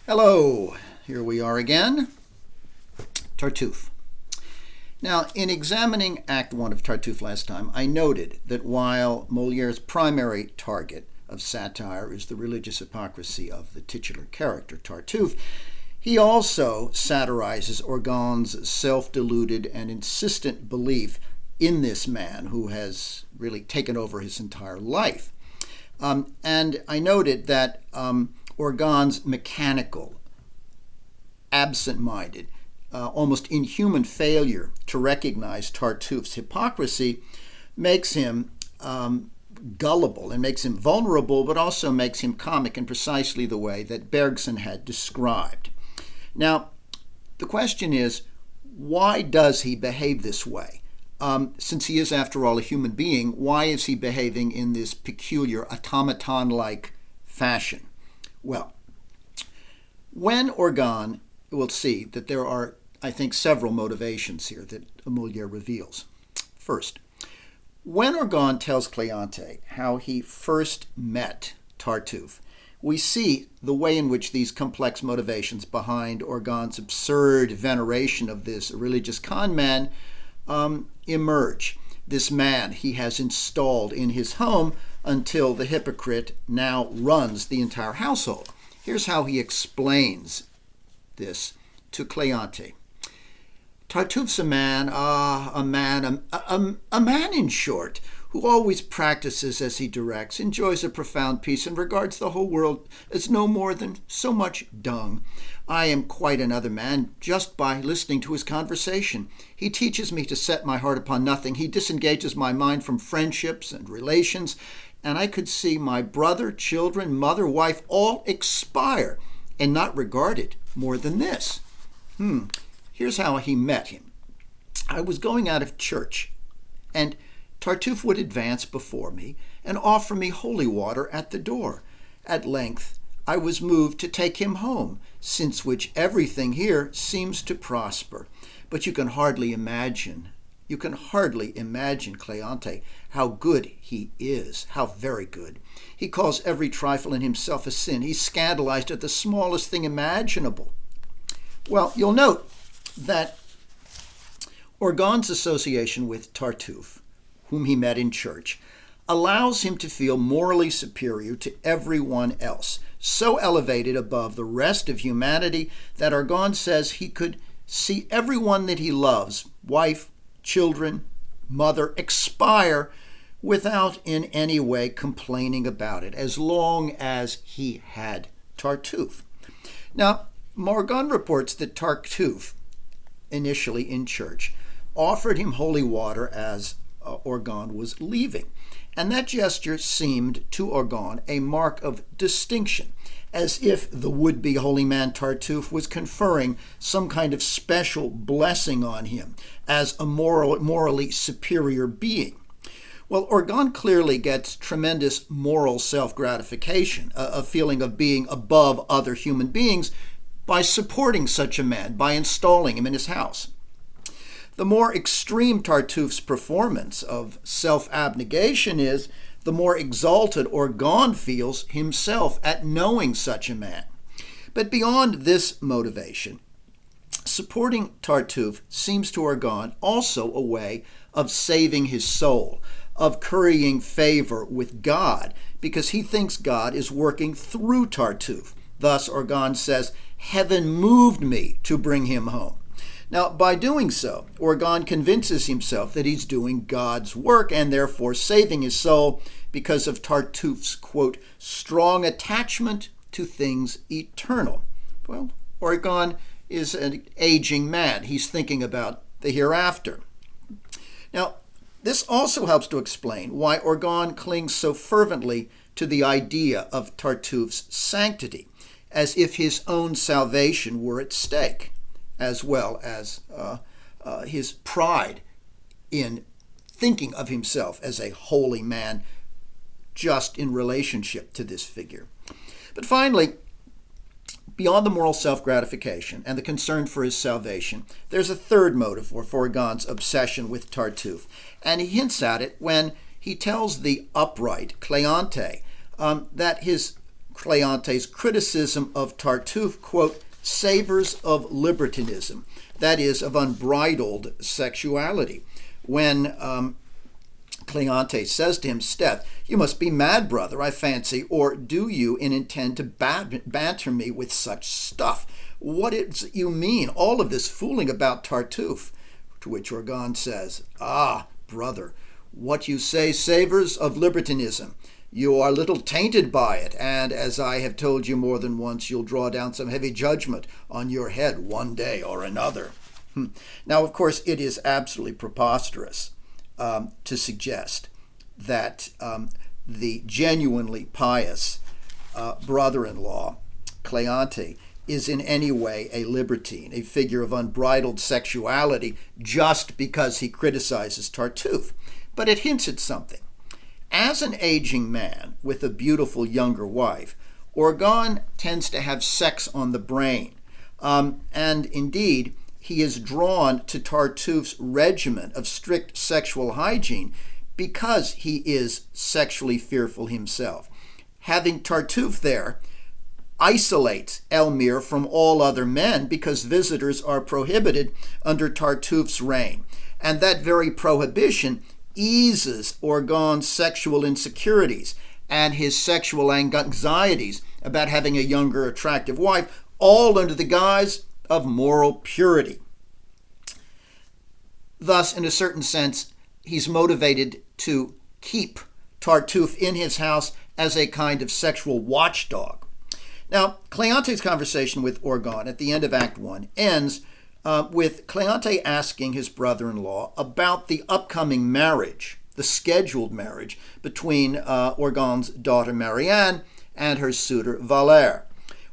Hello, here we are again. Tartuffe. Now, in examining Act 1 of Tartuffe last time, I noted that while Moliere's primary target of satire is the religious hypocrisy of the titular character, Tartuffe, he also satirizes Orgon's self-deluded and insistent belief in this man who has really taken over his entire life. And I noted that Orgon's mechanical, absent-minded, almost inhuman failure to recognize Tartuffe's hypocrisy makes him gullible and makes him vulnerable, but also makes him comic in precisely the way that Bergson had described. Now, the question is, why does he behave this way? Since he is, after all, a human being, why is he behaving in this peculiar automaton-like fashion? Well, when Orgon, we'll see that there are, I think, several motivations here that Moliere reveals. First, when Orgon tells Cleante how he first met Tartuffe, we see the way in which these complex motivations behind Orgon's absurd veneration of this religious con man emerge. This man he has installed in his home until the hypocrite now runs the entire household. Here's how he explains this to Cleante. Tartuffe's a man in short, who always practices as he directs, enjoys a profound peace, and regards the whole world as no more than so much dung. I am quite another man just by listening to his conversation. He teaches me to set my heart upon nothing. He disengages my mind from friendships and relations, and I could see my brother, children, mother, wife all expire and not regard it more than this. Here's how he met him. I was going out of church, and Tartuffe would advance before me and offer me holy water at the door. At length, I was moved to take him home, since which everything here seems to prosper. But you can hardly imagine, Cleante, how good he is, how very good. He calls every trifle in himself a sin. He's scandalized at the smallest thing imaginable. Well, you'll note that Orgon's association with Tartuffe, whom he met in church, allows him to feel morally superior to everyone else, so elevated above the rest of humanity that Orgon says he could see everyone that he loves, wife, children, mother, expire without in any way complaining about it, as long as he had Tartuffe. Now, Orgon reports that Tartuffe, initially in church, offered him holy water as Orgon was leaving. And that gesture seemed to Orgon a mark of distinction, as if the would-be holy man Tartuffe was conferring some kind of special blessing on him as a morally superior being. Well, Orgon clearly gets tremendous moral self-gratification, a feeling of being above other human beings, by supporting such a man, by installing him in his house. The more extreme Tartuffe's performance of self-abnegation is, the more exalted Orgon feels himself at knowing such a man. But beyond this motivation, supporting Tartuffe seems to Orgon also a way of saving his soul, of currying favor with God, because he thinks God is working through Tartuffe. Thus, Orgon says, "Heaven moved me to bring him home." Now, by doing so, Orgon convinces himself that he's doing God's work and therefore saving his soul because of Tartuffe's, quote, strong attachment to things eternal. Well, Orgon is an aging man. He's thinking about the hereafter. Now, this also helps to explain why Orgon clings so fervently to the idea of Tartuffe's sanctity, as if his own salvation were at stake, as well as his pride in thinking of himself as a holy man just in relationship to this figure. But finally, beyond the moral self-gratification and the concern for his salvation, there's a third motive for Orgon's obsession with Tartuffe, and he hints at it when he tells the upright Cleante that his Cleante's criticism of Tartuffe, quote, savors of libertinism, that is, of unbridled sexuality. When Cleante says to him, Steph, you must be mad, brother, I fancy, or do you intend to banter me with such stuff? What is you mean, all of this fooling about Tartuffe? To which Orgon says, ah, brother, what you say savors of libertinism. You are a little tainted by it, and as I have told you more than once, you'll draw down some heavy judgment on your head one day or another. Now, of course, it is absolutely preposterous to suggest that the genuinely pious brother-in-law, Cleante, is in any way a libertine, a figure of unbridled sexuality, just because he criticizes Tartuffe. But it hints at something. As an aging man with a beautiful younger wife, Orgon tends to have sex on the brain. And indeed, he is drawn to Tartuffe's regimen of strict sexual hygiene because he is sexually fearful himself. Having Tartuffe there isolates Elmire from all other men because visitors are prohibited under Tartuffe's reign. And that very prohibition eases Orgon's sexual insecurities and his sexual anxieties about having a younger, attractive wife, all under the guise of moral purity. Thus, in a certain sense, he's motivated to keep Tartuffe in his house as a kind of sexual watchdog. Now, Cleante's conversation with Orgon at the end of Act 1 ends with Cleante asking his brother-in-law about the upcoming marriage, the scheduled marriage between Orgon's daughter Marianne and her suitor Valère.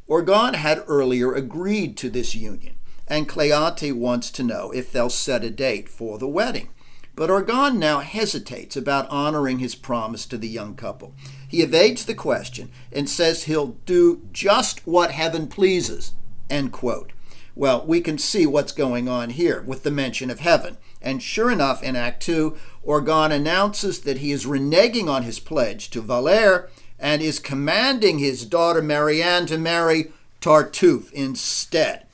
Orgon had earlier agreed to this union, and Cleante wants to know if they'll set a date for the wedding. But Orgon now hesitates about honoring his promise to the young couple. He evades the question and says he'll do just what heaven pleases, end quote. Well, we can see what's going on here with the mention of heaven. And sure enough, in Act 2, Orgon announces that he is reneging on his pledge to Valère and is commanding his daughter Marianne to marry Tartuffe instead.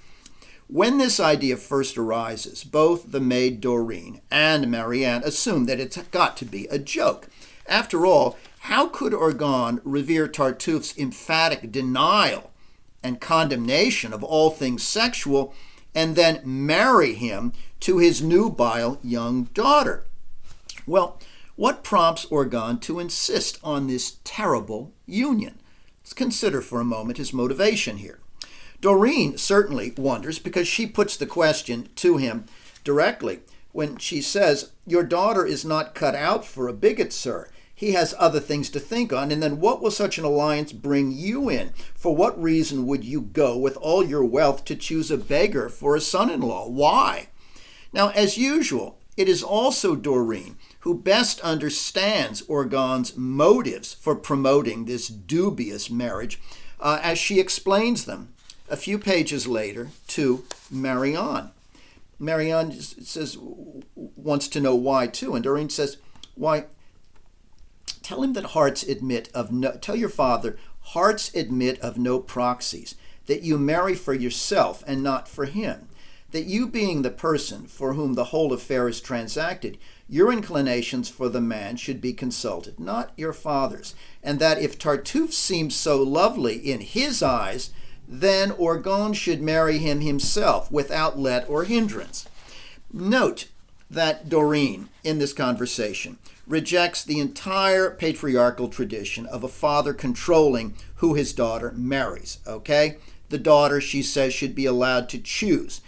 When this idea first arises, both the maid Dorine and Marianne assume that it's got to be a joke. After all, how could Orgon revere Tartuffe's emphatic denial and condemnation of all things sexual and then marry him to his nubile young daughter? Well, what prompts Orgon to insist on this terrible union? Let's consider for a moment his motivation here. Dorine certainly wonders because she puts the question to him directly when she says, your daughter is not cut out for a bigot, sir. He has other things to think on, and then what will such an alliance bring you in? For what reason would you go with all your wealth to choose a beggar for a son-in-law? Why? Now, as usual, it is also Dorine who best understands Orgon's motives for promoting this dubious marriage, as she explains them a few pages later to Marianne. Marianne says, wants to know why too, and Dorine says, why? Tell him that tell your father, hearts admit of no proxies, that you marry for yourself and not for him, that you being the person for whom the whole affair is transacted, your inclinations for the man should be consulted, not your father's, and that if Tartuffe seems so lovely in his eyes, then Orgon should marry him himself without let or hindrance. Note that Dorine, in this conversation, rejects the entire patriarchal tradition of a father controlling who his daughter marries, okay? The daughter, she says, should be allowed to choose.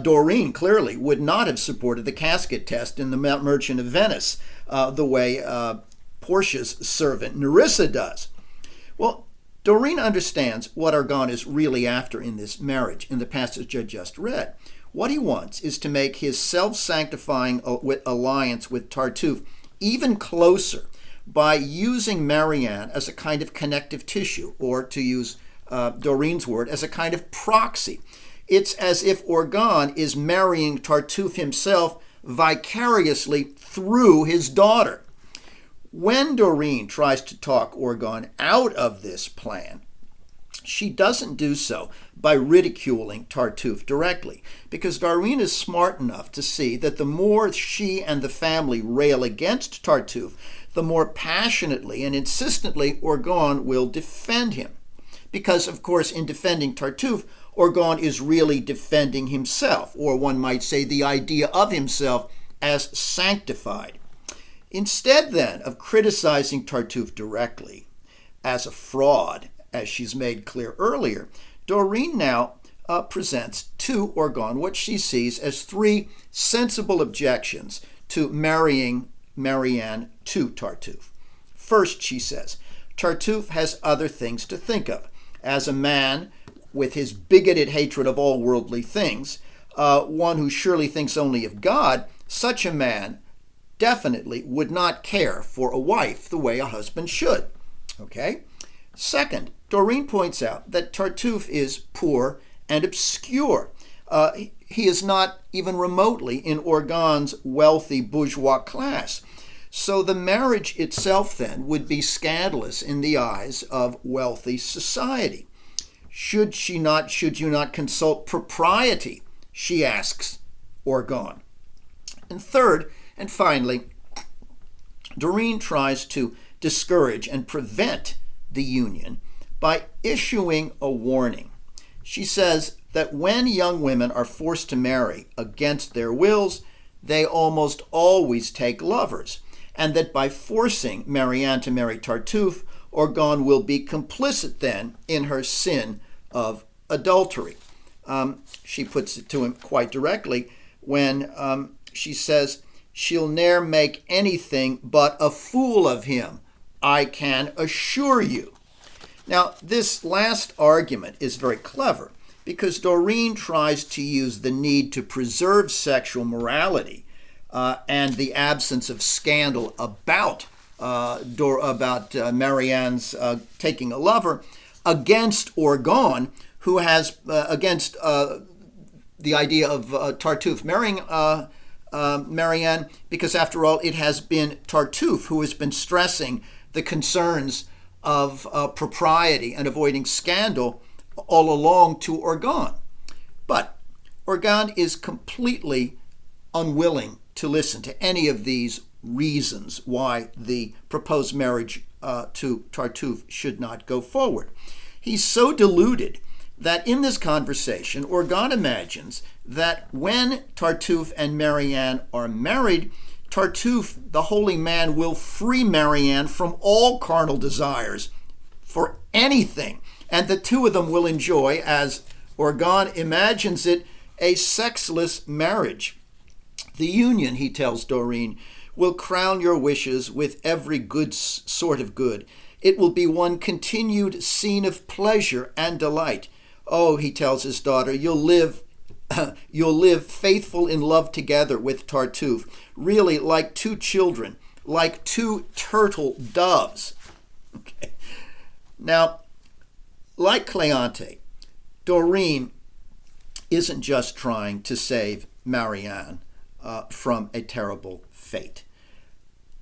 Dorine clearly would not have supported the casket test in The Merchant of Venice the way Portia's servant Nerissa does. Well, Dorine understands what Orgon is really after in this marriage, in the passage I just read. What he wants is to make his self-sanctifying alliance with Tartuffe even closer by using Marianne as a kind of connective tissue, or to use Dorine's word, as a kind of proxy. It's as if Orgon is marrying Tartuffe himself vicariously through his daughter. When Doreen tries to talk Orgon out of this plan, she doesn't do so by ridiculing Tartuffe directly, because Doreen is smart enough to see that the more she and the family rail against Tartuffe, the more passionately and insistently Orgon will defend him. Because, of course, in defending Tartuffe, Orgon is really defending himself, or one might say the idea of himself as sanctified. Instead, then, of criticizing Tartuffe directly as a fraud, as she's made clear earlier, Doreen now presents to Orgon what she sees as three sensible objections to marrying Marianne to Tartuffe. First, she says, Tartuffe has other things to think of. As a man with his bigoted hatred of all worldly things, one who surely thinks only of God, such a man definitely would not care for a wife the way a husband should. Okay? Second, Doreen points out that Tartuffe is poor and obscure. He is not even remotely in Orgon's wealthy bourgeois class. So the marriage itself then would be scandalous in the eyes of wealthy society. Should you not consult propriety? She asks Orgon. And third, and finally, Doreen tries to discourage and prevent the union by issuing a warning. She says that when young women are forced to marry against their wills, they almost always take lovers, and that by forcing Marianne to marry Tartuffe, Orgon will be complicit then in her sin of adultery. She puts it to him quite directly when she says, she'll ne'er make anything but a fool of him, I can assure you. Now, this last argument is very clever because Doreen tries to use the need to preserve sexual morality and the absence of scandal about Marianne's taking a lover against Orgon, who has against the idea of Tartuffe marrying Marianne, because after all, it has been Tartuffe who has been stressing the concerns of propriety and avoiding scandal all along to Orgon. But Orgon is completely unwilling to listen to any of these reasons why the proposed marriage to Tartuffe should not go forward. He's so deluded that in this conversation, Orgon imagines that when Tartuffe and Marianne are married, Tartuffe, the holy man, will free Marianne from all carnal desires for anything, and the two of them will enjoy, as Orgon imagines it, a sexless marriage. The union, he tells Doreen, will crown your wishes with every good sort of good. It will be one continued scene of pleasure and delight. Oh, he tells his daughter, you'll live faithful in love together with Tartuffe, really like two children, like two turtle doves. Okay. Now, like Cleante, Doreen isn't just trying to save Marianne from a terrible fate.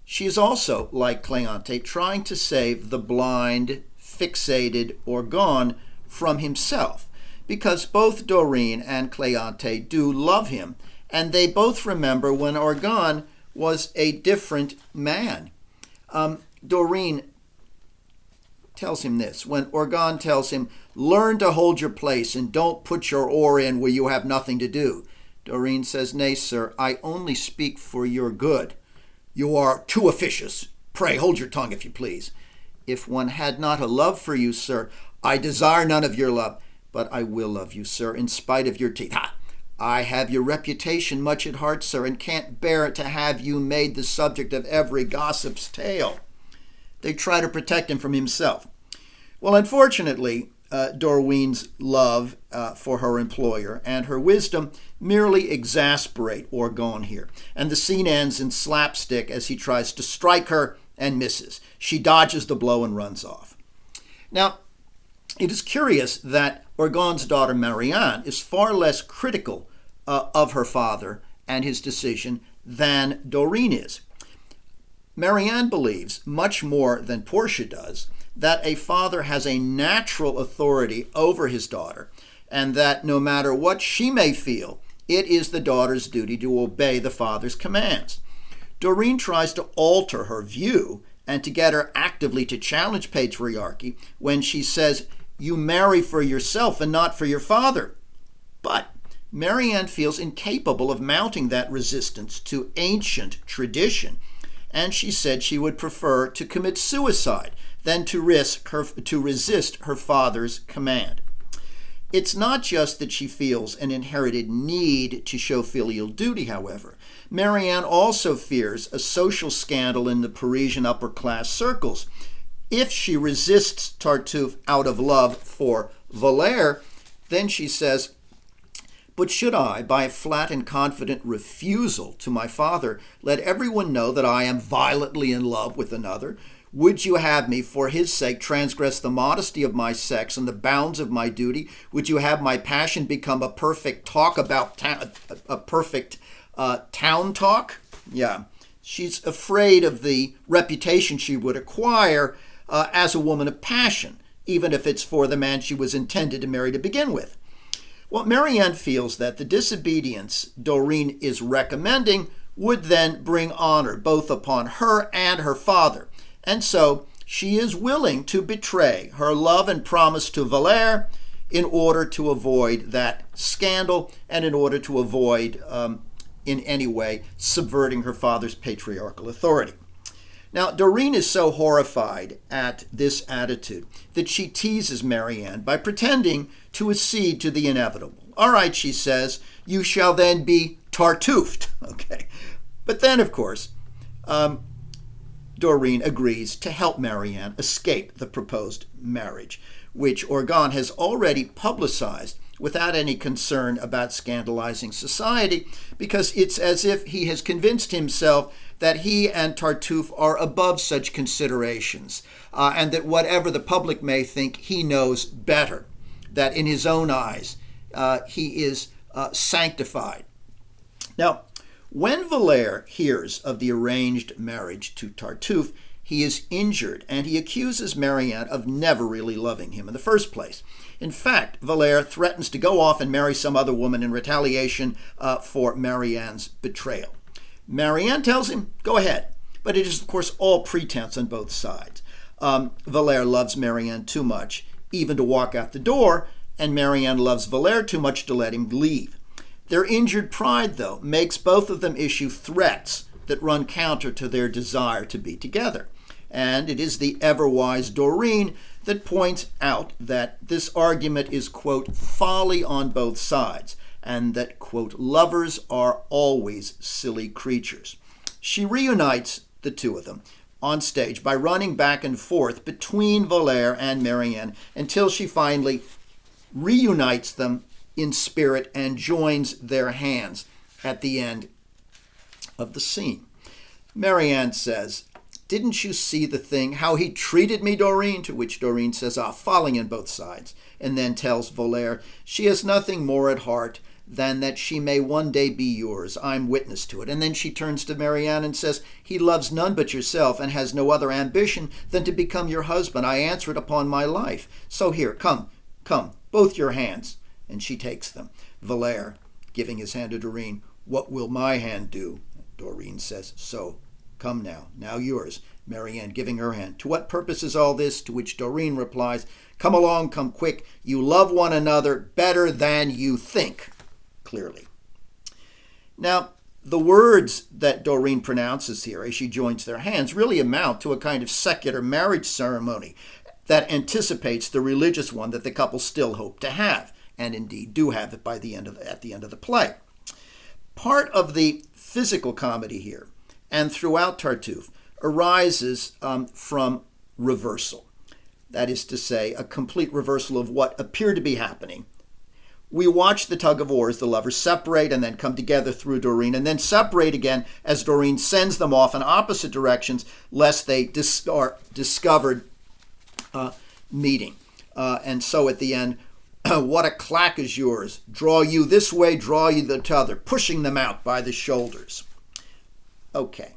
She is also, like Cleante, trying to save the blind, fixated Orgon from himself, because both Doreen and Cleante do love him, and they both remember when Orgon was a different man. Doreen tells him this, when Orgon tells him, learn to hold your place and don't put your oar in where you have nothing to do. Doreen says, nay, sir, I only speak for your good. You are too officious. Pray, hold your tongue, if you please. If one had not a love for you, sir, I desire none of your love, but I will love you, sir, in spite of your teeth. Ha! I have your reputation much at heart, sir, and can't bear to have you made the subject of every gossip's tale. They try to protect him from himself. Well, unfortunately, Doreen's love for her employer and her wisdom merely exasperate Orgon here, and the scene ends in slapstick as he tries to strike her and misses. She dodges the blow and runs off. Now, it is curious that Orgon's daughter Marianne is far less critical of her father and his decision than Doreen is. Marianne believes, much more than Portia does, that a father has a natural authority over his daughter, and that no matter what she may feel, it is the daughter's duty to obey the father's commands. Doreen tries to alter her view and to get her actively to challenge patriarchy when she says, "You marry for yourself and not for your father." But Marianne feels incapable of mounting that resistance to ancient tradition, and she said she would prefer to commit suicide than to resist her father's command. It's not just that she feels an inherited need to show filial duty, however. Marianne also fears a social scandal in the Parisian upper-class circles. If she resists Tartuffe out of love for Valère, then she says, "But should I, by a flat and confident refusal to my father, let everyone know that I am violently in love with another? Would you have me, for his sake, transgress the modesty of my sex and the bounds of my duty? Would you have my passion become a perfect talk about town talk?" Yeah, she's afraid of the reputation she would acquire as a woman of passion, even if it's for the man she was intended to marry to begin with. Well, Marianne feels that the disobedience Doreen is recommending would then bring honor both upon her and her father. And so she is willing to betray her love and promise to Valère in order to avoid that scandal and in order to avoid, in any way, subverting her father's patriarchal authority. Now, Doreen is so horrified at this attitude that she teases Marianne by pretending to accede to the inevitable. "All right," she says, "you shall then be Tartuffed." Okay. But then, of course, Doreen agrees to help Marianne escape the proposed marriage, which Orgon has already publicized without any concern about scandalizing society, because it's as if he has convinced himself that he and Tartuffe are above such considerations, and that whatever the public may think, he knows better, that in his own eyes he is sanctified. Now, when Valère hears of the arranged marriage to Tartuffe, he is injured, and he accuses Marianne of never really loving him in the first place. In fact, Valère threatens to go off and marry some other woman in retaliation for Marianne's betrayal. Marianne tells him, "Go ahead," but it is, of course, all pretense on both sides. Valère loves Marianne too much even to walk out the door, and Marianne loves Valère too much to let him leave. Their injured pride, though, makes both of them issue threats that run counter to their desire to be together. And it is the ever-wise Doreen that points out that this argument is, quote, "folly on both sides," and that, quote, "lovers are always silly creatures." She reunites the two of them on stage by running back and forth between Valère and Marianne until she finally reunites them in spirit and joins their hands at the end of the scene. Marianne says, "Didn't you see the thing, how he treated me, Doreen?" To which Doreen says, falling on both sides, and then tells Valère she has nothing more at heart than that she may one day be yours. I'm witness to it. And then she turns to Marianne and says, "He loves none but yourself and has no other ambition than to become your husband. I answer it upon my life. So here, come, both your hands." And she takes them. Valère, giving his hand to Doreen, "What will my hand do?" Doreen says, "So, come now yours." Marianne giving her hand. "To what purpose is all this?" To which Doreen replies, "Come along, come quick. You love one another better than you think." Clearly. Now, the words that Doreen pronounces here as she joins their hands really amount to a kind of secular marriage ceremony that anticipates the religious one that the couple still hope to have, and indeed do have it at the end of the play. Part of the physical comedy here, and throughout Tartuffe, arises from reversal. That is to say, a complete reversal of what appeared to be happening. We watch the tug of war as the lovers separate and then come together through Doreen, and then separate again as Doreen sends them off in opposite directions, lest they are discovered meeting. And so at the end, "What a clack is yours. Draw you this way, draw you the t'other," pushing them out by the shoulders. Okay.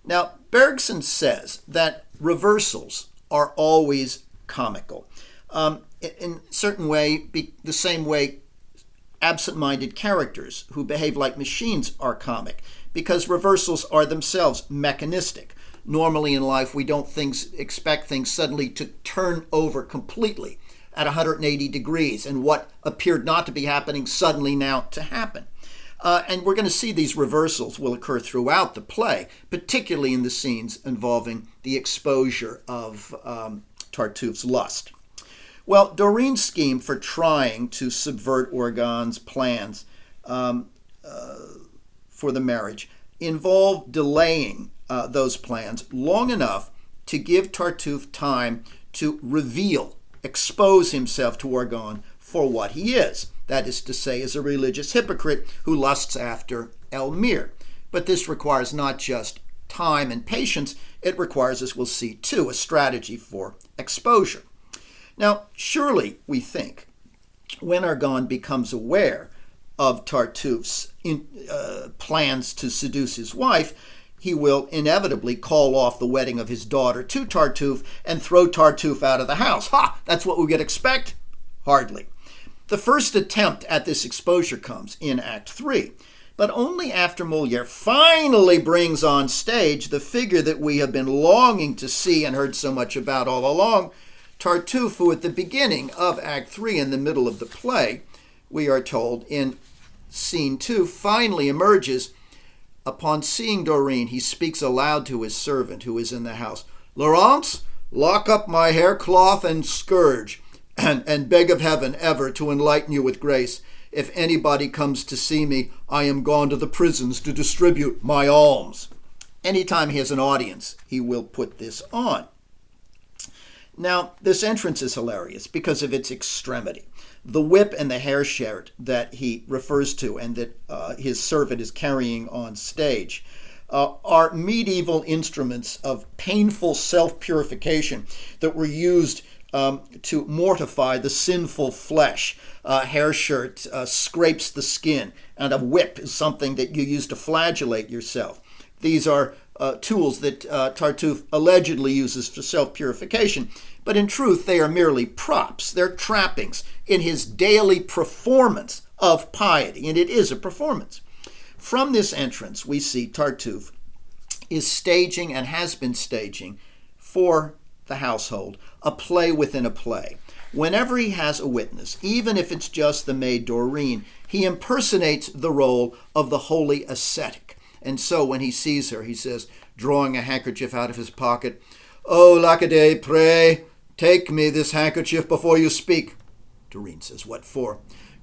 Now, Bergson says that reversals are always comical. In a certain way, the same way absent-minded characters who behave like machines are comic, because reversals are themselves mechanistic. Normally in life, we don't expect things suddenly to turn over completely at 180 degrees, and what appeared not to be happening suddenly now to happen. And we're going to see these reversals will occur throughout the play, particularly in the scenes involving the exposure of Tartuffe's lust. Well, Doreen's scheme for trying to subvert Orgon's plans for the marriage involved delaying those plans long enough to give Tartuffe time to expose himself to Orgon for what he is. That is to say, as a religious hypocrite who lusts after Elmire. But this requires not just time and patience, it requires, as we'll see too, a strategy for exposure. Now, surely, we think, when Orgon becomes aware of Tartuffe's plans to seduce his wife, he will inevitably call off the wedding of his daughter to Tartuffe and throw Tartuffe out of the house. Ha! That's what we would expect? Hardly. The first attempt at this exposure comes in Act 3, but only after Molière finally brings on stage the figure that we have been longing to see and heard so much about all along, Tartuffe, who at the beginning of Act 3, in the middle of the play, we are told in Scene 2, finally emerges. Upon seeing Doreen, he speaks aloud to his servant who is in the house. Laurence, lock up my haircloth and scourge, and beg of heaven ever to enlighten you with grace. If anybody comes to see me, I am gone to the prisons to distribute my alms. Anytime he has an audience, he will put this on. Now, this entrance is hilarious because of its extremity. The whip and the hair shirt that he refers to and that his servant is carrying on stage are medieval instruments of painful self-purification that were used to mortify the sinful flesh. Hair shirt scrapes the skin, and a whip is something that you use to flagellate yourself. These are tools that Tartuffe allegedly uses for self-purification, but in truth they are merely props. They're trappings in his daily performance of piety, and it is a performance. From this entrance, we see Tartuffe is staging and has been staging for the household a play within a play. Whenever he has a witness, even if it's just the maid Doreen, he impersonates the role of the holy ascetic. And so when he sees her, he says, drawing a handkerchief out of his pocket, "Oh, Lackaday, pray, take me this handkerchief before you speak." Doreen says, "What for?"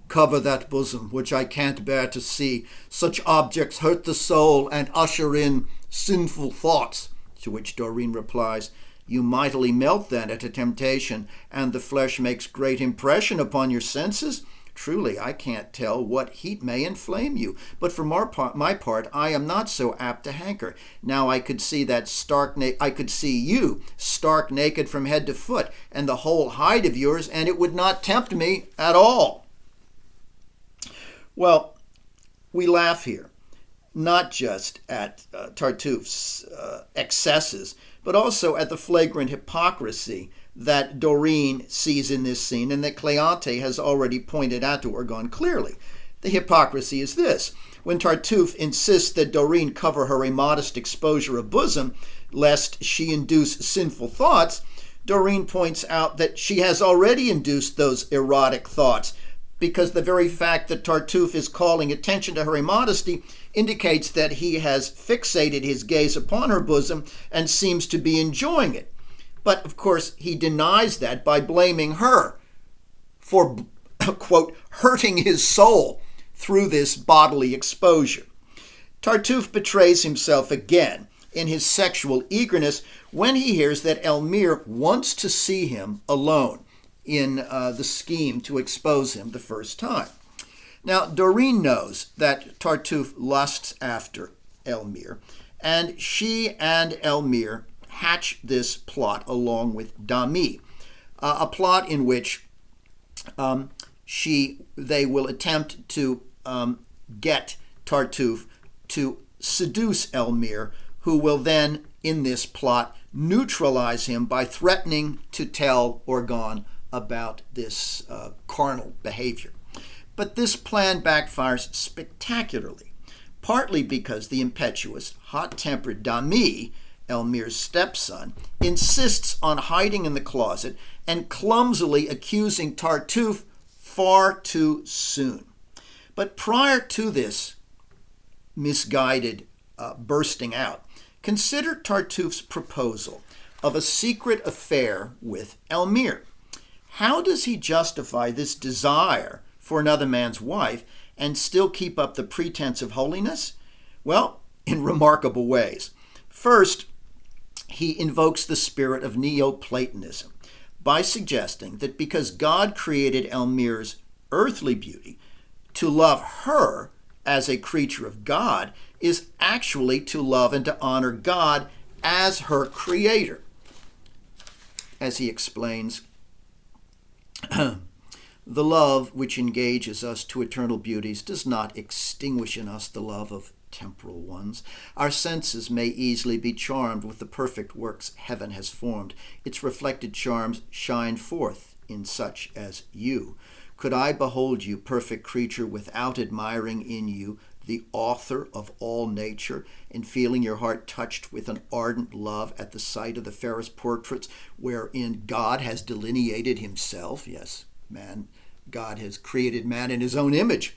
"Cover that bosom, which I can't bear to see. Such objects hurt the soul and usher in sinful thoughts." To which Doreen replies, "You mightily melt then at a temptation, and the flesh makes great impression upon your senses. Truly, I can't tell what heat may inflame you, but for my part, I am not so apt to hanker. Now I could see you stark naked from head to foot, and the whole hide of yours, and it would not tempt me at all." Well, we laugh here, not just at Tartuffe's excesses, but also at the flagrant hypocrisy that Doreen sees in this scene and that Cleante has already pointed out to Orgon clearly. The hypocrisy is this. When Tartuffe insists that Doreen cover her immodest exposure of bosom, lest she induce sinful thoughts, Doreen points out that she has already induced those erotic thoughts, because the very fact that Tartuffe is calling attention to her immodesty indicates that he has fixated his gaze upon her bosom and seems to be enjoying it. But, of course, he denies that by blaming her for, quote, hurting his soul through this bodily exposure. Tartuffe betrays himself again in his sexual eagerness when he hears that Elmire wants to see him alone in the scheme to expose him the first time. Now, Doreen knows that Tartuffe lusts after Elmire, and she and Elmire hatch this plot along with Dami, a plot in which they will attempt to get Tartuffe to seduce Elmire who will then, in this plot, neutralize him by threatening to tell Orgon about this carnal behavior. But this plan backfires spectacularly, partly because the impetuous, hot-tempered Dami, Elmir's stepson, insists on hiding in the closet and clumsily accusing Tartuffe far too soon. But prior to this misguided bursting out, consider Tartuffe's proposal of a secret affair with Elmire. How does he justify this desire for another man's wife and still keep up the pretense of holiness? Well, in remarkable ways. First, he invokes the spirit of Neoplatonism by suggesting that because God created Elmire's earthly beauty, to love her as a creature of God is actually to love and to honor God as her creator. As he explains, the love which engages us to eternal beauties does not extinguish in us the love of temporal ones. Our senses may easily be charmed with the perfect works heaven has formed. Its reflected charms shine forth in such as you. Could I behold you, perfect creature, without admiring in you the author of all nature, and feeling your heart touched with an ardent love at the sight of the fairest portraits wherein God has delineated himself? Yes, God has created man in his own image.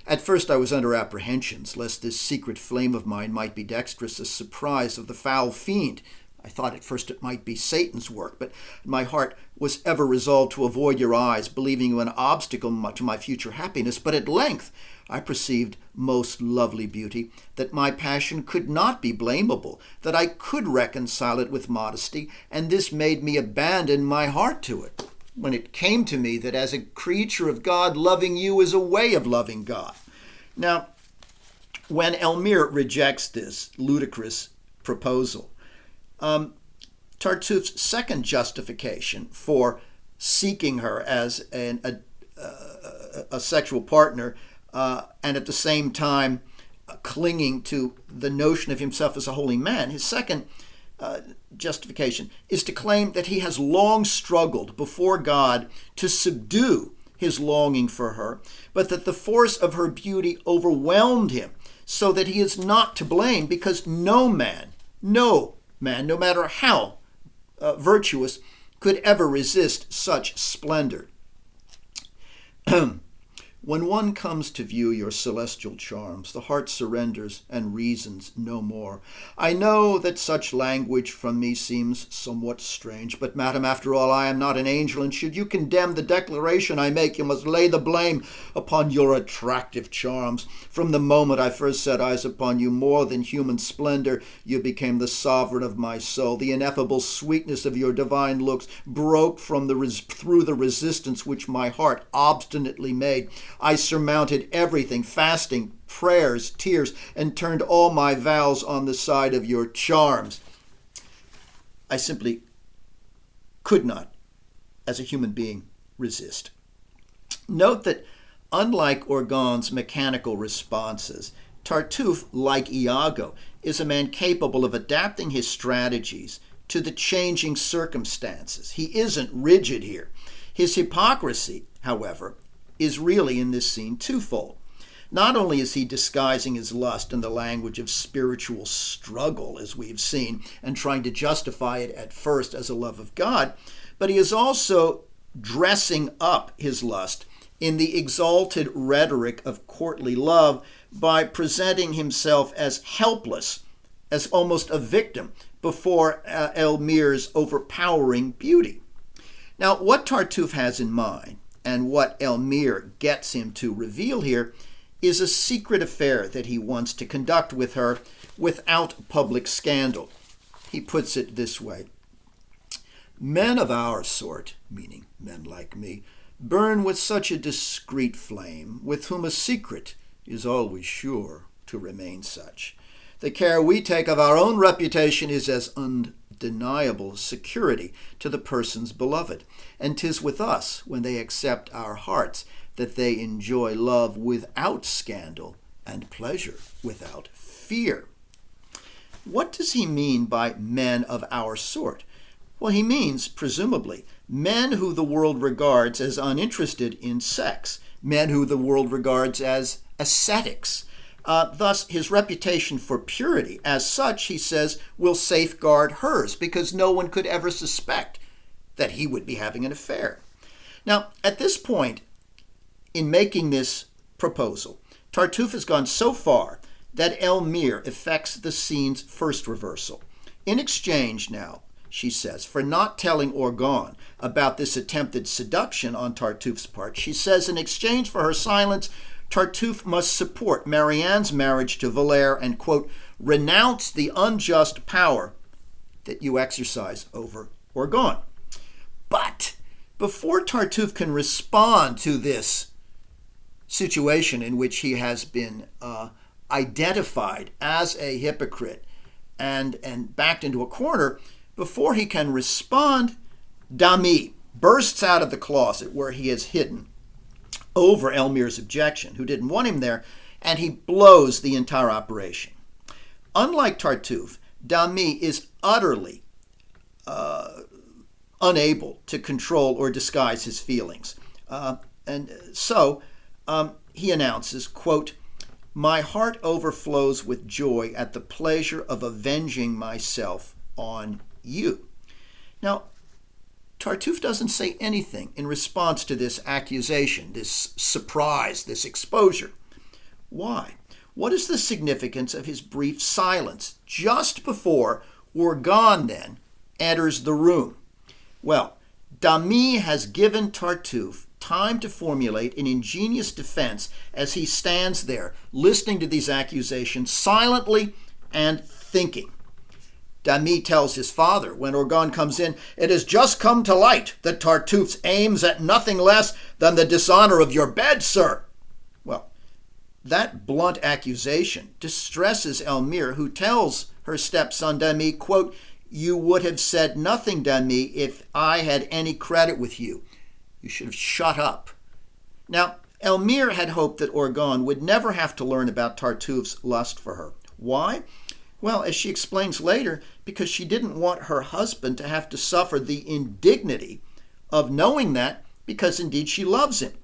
At first I was under apprehensions, lest this secret flame of mine might be dexterous as surprise of the foul fiend. I thought at first it might be Satan's work, but my heart was ever resolved to avoid your eyes, believing you an obstacle to my future happiness. But at length I perceived, most lovely beauty, that my passion could not be blamable, that I could reconcile it with modesty, and this made me abandon my heart to it. When it came to me that as a creature of God, loving you is a way of loving God. Now, when Elmire rejects this ludicrous proposal, Tartuffe's second justification for seeking her as a sexual partner and at the same time clinging to the notion of himself as a holy man, his second justification is to claim that he has long struggled before God to subdue his longing for her, but that the force of her beauty overwhelmed him, so that he is not to blame, because no man, no matter how virtuous, could ever resist such splendor. When one comes to view your celestial charms, the heart surrenders and reasons no more. I know that such language from me seems somewhat strange, but, madam, after all, I am not an angel, and should you condemn the declaration I make, you must lay the blame upon your attractive charms. From the moment I first set eyes upon you, more than human splendor, you became the sovereign of my soul. The ineffable sweetness of your divine looks broke from through the resistance which my heart obstinately made. I surmounted everything, fasting, prayers, tears, and turned all my vows on the side of your charms. I simply could not, as a human being, resist. Note that, unlike Orgon's mechanical responses, Tartuffe, like Iago, is a man capable of adapting his strategies to the changing circumstances. He isn't rigid here. His hypocrisy, however, is really in this scene twofold. Not only is he disguising his lust in the language of spiritual struggle, as we've seen, and trying to justify it at first as a love of God, but he is also dressing up his lust in the exalted rhetoric of courtly love by presenting himself as helpless, as almost a victim before Elmire's overpowering beauty. Now, what Tartuffe has in mind, and what Elmire gets him to reveal here, is a secret affair that he wants to conduct with her without public scandal. He puts it this way: men of our sort, meaning men like me, burn with such a discreet flame, with whom a secret is always sure to remain such. The care we take of our own reputation is as undeniable security to the persons beloved, and 'tis with us, when they accept our hearts, that they enjoy love without scandal and pleasure without fear. What does he mean by men of our sort? Well, he means, presumably, men who the world regards as uninterested in sex, men who the world regards as ascetics. Thus, his reputation for purity, as such, he says, will safeguard hers, because no one could ever suspect that he would be having an affair. Now, at this point, in making this proposal, Tartuffe has gone so far that Elmire effects the scene's first reversal. In exchange now, she says, for not telling Orgon about this attempted seduction on Tartuffe's part, she says in exchange for her silence, Tartuffe must support Marianne's marriage to Valère and, quote, renounce the unjust power that you exercise over Orgon. But before Tartuffe can respond to this situation in which he has been identified as a hypocrite and backed into a corner, before he can respond, Damy bursts out of the closet where he is hidden over Elmire's objection, who didn't want him there, and he blows the entire operation. Unlike Tartuffe, Damy is utterly unable to control or disguise his feelings. And so he announces, quote, my heart overflows with joy at the pleasure of avenging myself on you. Now, Tartuffe doesn't say anything in response to this accusation, this surprise, this exposure. Why? What is the significance of his brief silence just before Orgon then enters the room? Well, Damy has given Tartuffe time to formulate an ingenious defense as he stands there listening to these accusations silently and thinking. Damy tells his father when Orgon comes in, it has just come to light that Tartuffe aims at nothing less than the dishonor of your bed, sir. Well, that blunt accusation distresses Elmire, who tells her stepson Damy, quote, you would have said nothing, Damy, if I had any credit with you. You should have shut up. Now, Elmire had hoped that Orgon would never have to learn about Tartuffe's lust for her. Why? Well, as she explains later, because she didn't want her husband to have to suffer the indignity of knowing that, because indeed she loves him.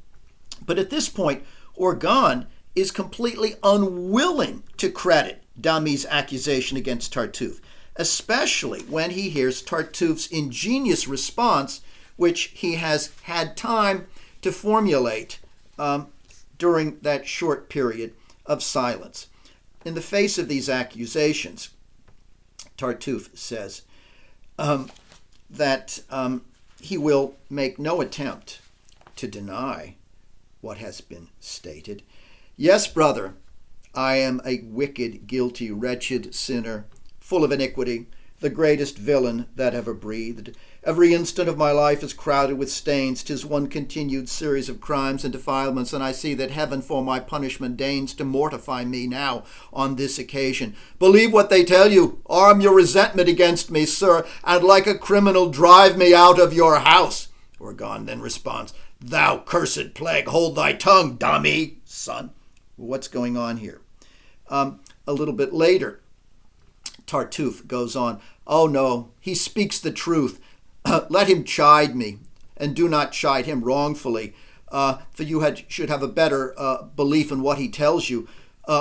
But at this point, Orgon is completely unwilling to credit Damy's accusation against Tartuffe, especially when he hears Tartuffe's ingenious response, which he has had time to formulate during that short period of silence. In the face of these accusations, Tartuffe says that he will make no attempt to deny what has been stated. Yes, brother, I am a wicked, guilty, wretched sinner, full of iniquity, the greatest villain that ever breathed. Every instant of my life is crowded with stains. 'Tis one continued series of crimes and defilements, and I see that heaven for my punishment deigns to mortify me now on this occasion. Believe what they tell you. Arm your resentment against me, sir, and like a criminal drive me out of your house. Orgon then responds, thou cursed plague, hold thy tongue, Damy, son. What's going on here? A little bit later, Tartuffe goes on, oh no, he speaks the truth. Let him chide me, and do not chide him wrongfully, for you should have a better belief in what he tells you.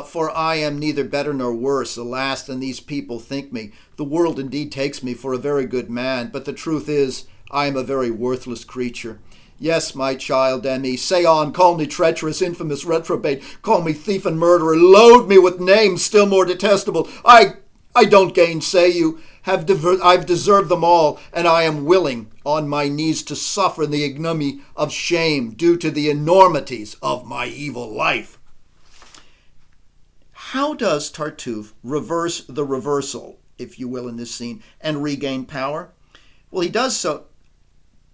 For I am neither better nor worse, alas, than these people think me. The world indeed takes me for a very good man, but the truth is, I am a very worthless creature. Yes, my child, Damy, say on, call me treacherous, infamous, reprobate, call me thief and murderer, load me with names still more detestable. I don't gainsay you. I've deserved them all, and I am willing on my knees to suffer the ignominy of shame due to the enormities of my evil life. How does Tartuffe reverse the reversal, if you will, in this scene, and regain power? Well, he does so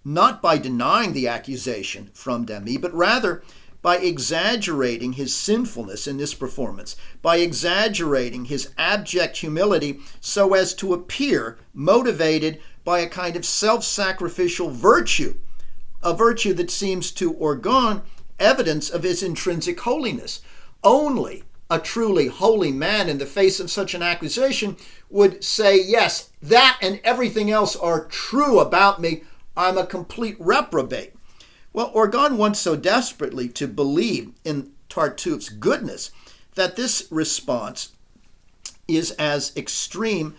not by denying the accusation from Damy, but rather by exaggerating his sinfulness in this performance, by exaggerating his abject humility so as to appear motivated by a kind of self-sacrificial virtue, a virtue that seems to Orgon evidence of his intrinsic holiness. Only a truly holy man in the face of such an accusation would say, yes, that and everything else are true about me. I'm a complete reprobate. Well, Orgon wants so desperately to believe in Tartuffe's goodness that this response is as extreme,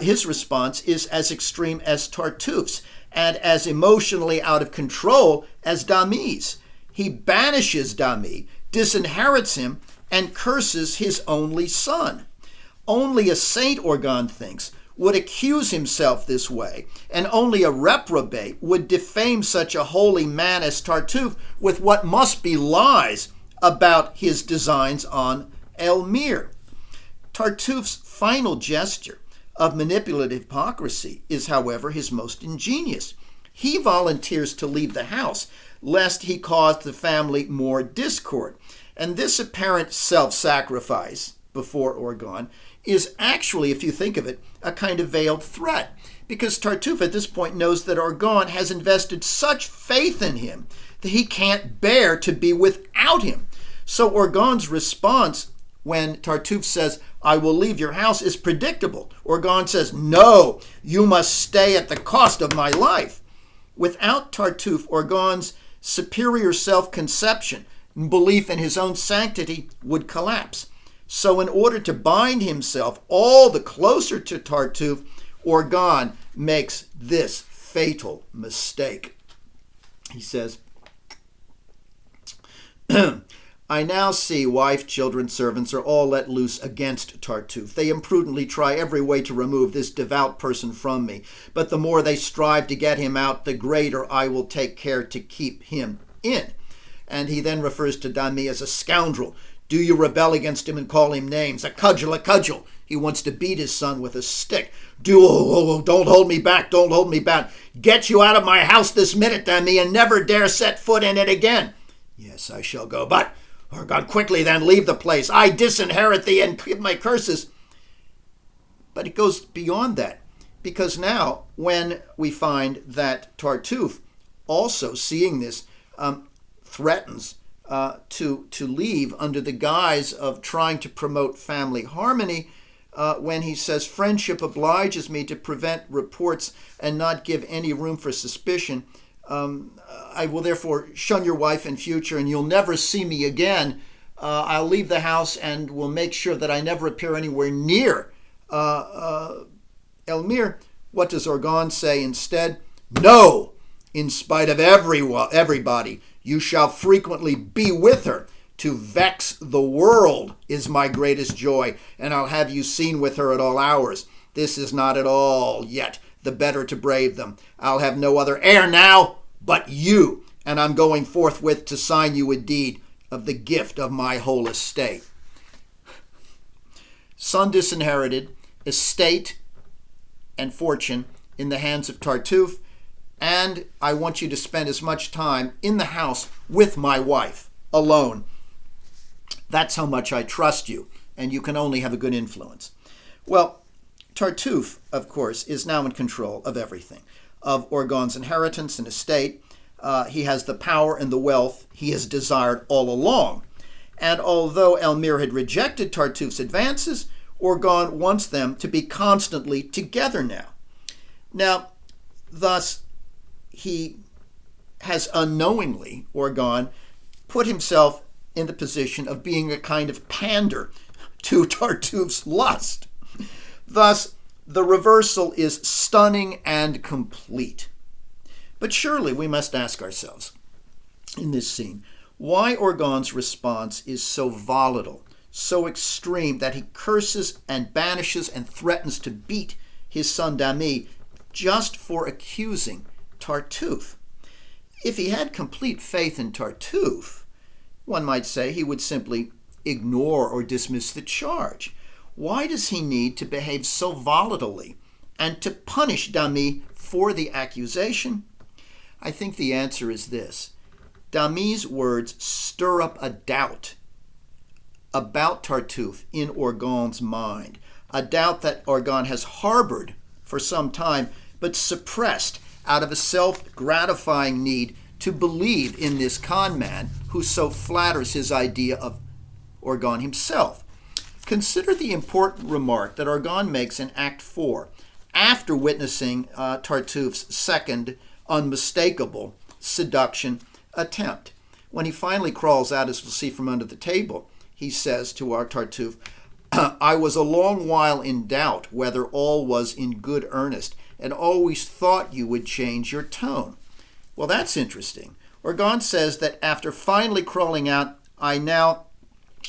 his response is as extreme as Tartuffe's and as emotionally out of control as Damis. He banishes Damis, disinherits him, and curses his only son. Only a saint, Orgon thinks, would accuse himself this way, and only a reprobate would defame such a holy man as Tartuffe with what must be lies about his designs on Elmire. Tartuffe's final gesture of manipulative hypocrisy is, however, his most ingenious. He volunteers to leave the house, lest he cause the family more discord. And this apparent self-sacrifice before Orgon is actually, if you think of it, a kind of veiled threat, because Tartuffe at this point knows that Orgon has invested such faith in him that he can't bear to be without him. So Orgon's response when Tartuffe says, I will leave your house, is predictable. Orgon says, no, you must stay at the cost of my life. Without Tartuffe, Orgon's superior self-conception and belief in his own sanctity would collapse. So in order to bind himself all the closer to Tartuffe, Orgon makes this fatal mistake. He says, I now see wife, children, servants are all let loose against Tartuffe. They imprudently try every way to remove this devout person from me. But the more they strive to get him out, the greater I will take care to keep him in. And he then refers to Damis as a scoundrel. Do you rebel against him and call him names? A cudgel, a cudgel. He wants to beat his son with a stick. Don't hold me back, don't hold me back. Get you out of my house this minute, Damis, and never dare set foot in it again. Yes, I shall go, but Orgon, quickly then, leave the place. I disinherit thee and give my curses. But it goes beyond that, because now when we find that Tartuffe, also seeing this, threatens to leave under the guise of trying to promote family harmony, when he says, friendship obliges me to prevent reports and not give any room for suspicion. I will therefore shun your wife in future, and you'll never see me again. I'll leave the house and will make sure that I never appear anywhere near Elmire. What does Orgon say instead? No! In spite of everybody, you shall frequently be with her. To vex the world is my greatest joy, and I'll have you seen with her at all hours. This is not at all yet the better to brave them. I'll have no other heir now but you, and I'm going forthwith to sign you a deed of the gift of my whole estate. Son disinherited, estate and fortune in the hands of Tartuffe, and I want you to spend as much time in the house with my wife, alone. That's how much I trust you, and you can only have a good influence. Well, Tartuffe, of course, is now in control of everything, of Orgon's inheritance and estate. He has the power and the wealth he has desired all along. And although Elmire had rejected Tartuffe's advances, Orgon wants them to be constantly together now. Now, thus, he has unknowingly, Orgon, put himself in the position of being a kind of pander to Tartuffe's lust. Thus, the reversal is stunning and complete. But surely we must ask ourselves, in this scene, why Orgon's response is so volatile, so extreme, that he curses and banishes and threatens to beat his son Damis just for accusing Tartuffe. If he had complete faith in Tartuffe, one might say he would simply ignore or dismiss the charge. Why does he need to behave so volatilely and to punish Damis for the accusation? I think the answer is this. Damis' words stir up a doubt about Tartuffe in Orgon's mind, a doubt that Orgon has harbored for some time but suppressed out of a self-gratifying need to believe in this con man who so flatters his idea of Orgon himself. Consider the important remark that Orgon makes in Act 4 after witnessing Tartuffe's second unmistakable seduction attempt. When he finally crawls out, as we'll see, from under the table, he says to our Tartuffe, I was a long while in doubt whether all was in good earnest, and always thought you would change your tone. Well, that's interesting. Orgon says that after finally crawling out, I now,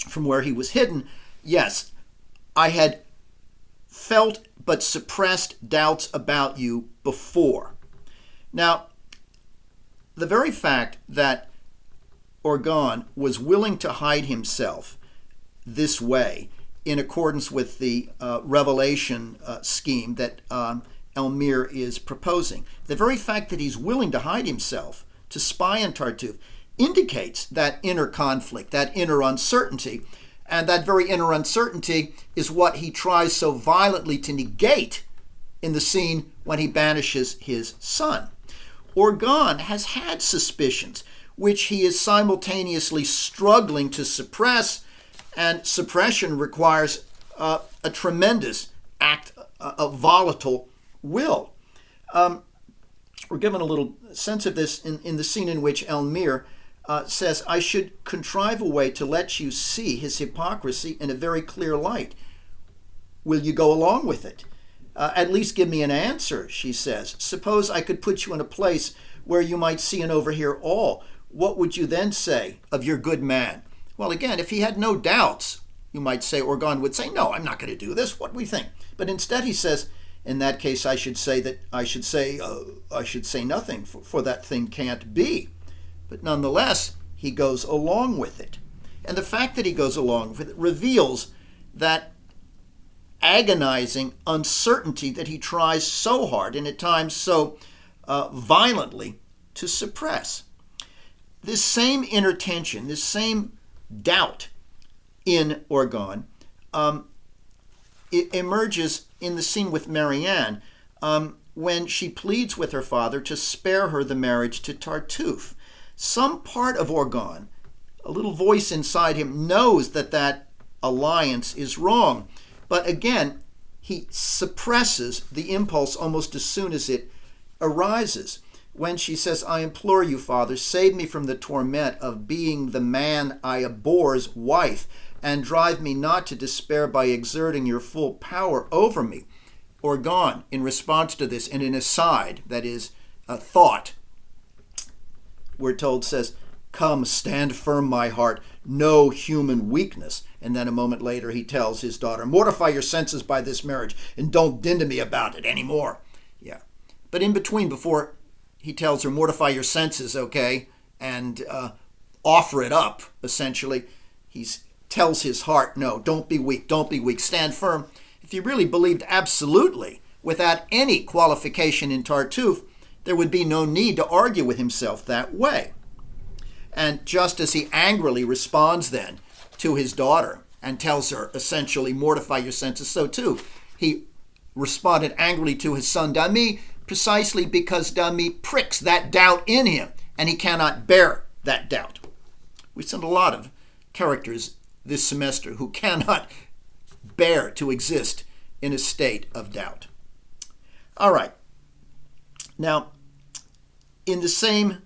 from where he was hidden, yes, I had felt but suppressed doubts about you before. Now, the very fact that Orgon was willing to hide himself this way in accordance with the revelation scheme that Elmire is proposing, the very fact that he's willing to hide himself to spy on Tartuffe indicates that inner conflict, that inner uncertainty, and that very inner uncertainty is what he tries so violently to negate in the scene when he banishes his son. Orgon has had suspicions, which he is simultaneously struggling to suppress, and suppression requires a tremendous act of volatile will. We're given a little sense of this in the scene in which Elmire says, I should contrive a way to let you see his hypocrisy in a very clear light. Will you go along with it? At least give me an answer, she says. Suppose I could put you in a place where you might see and overhear all. What would you then say of your good man? Well, again, if he had no doubts, you might say, Orgon would say, no, I'm not going to do this. What do we think? But instead he says, in that case, I should say nothing, for that thing can't be. But nonetheless, he goes along with it. And the fact that he goes along with it reveals that agonizing uncertainty that he tries so hard and at times so violently to suppress. This same inner tension, this same doubt in Orgon, it emerges in the scene with Marianne when she pleads with her father to spare her the marriage to Tartuffe. Some part of Orgon, a little voice inside him, knows that that alliance is wrong. But again, he suppresses the impulse almost as soon as it arises. When she says, I implore you, Father, save me from the torment of being the man I abhor's wife, and drive me not to despair by exerting your full power over me. Orgon, in response to this, in an aside, that is, a thought, we're told, says, come, stand firm, my heart, no human weakness. And then a moment later he tells his daughter, mortify your senses by this marriage and don't din to me about it anymore. Yeah. But in between, before he tells her, mortify your senses, okay, and offer it up, essentially, he tells his heart, no, don't be weak, stand firm. If he really believed absolutely, without any qualification in Tartuffe, there would be no need to argue with himself that way. And just as he angrily responds then to his daughter and tells her, essentially, mortify your senses, so too he responded angrily to his son Dami, precisely because Dami pricks that doubt in him, and he cannot bear that doubt. We've seen a lot of characters this semester who cannot bear to exist in a state of doubt. All right. Now, in the same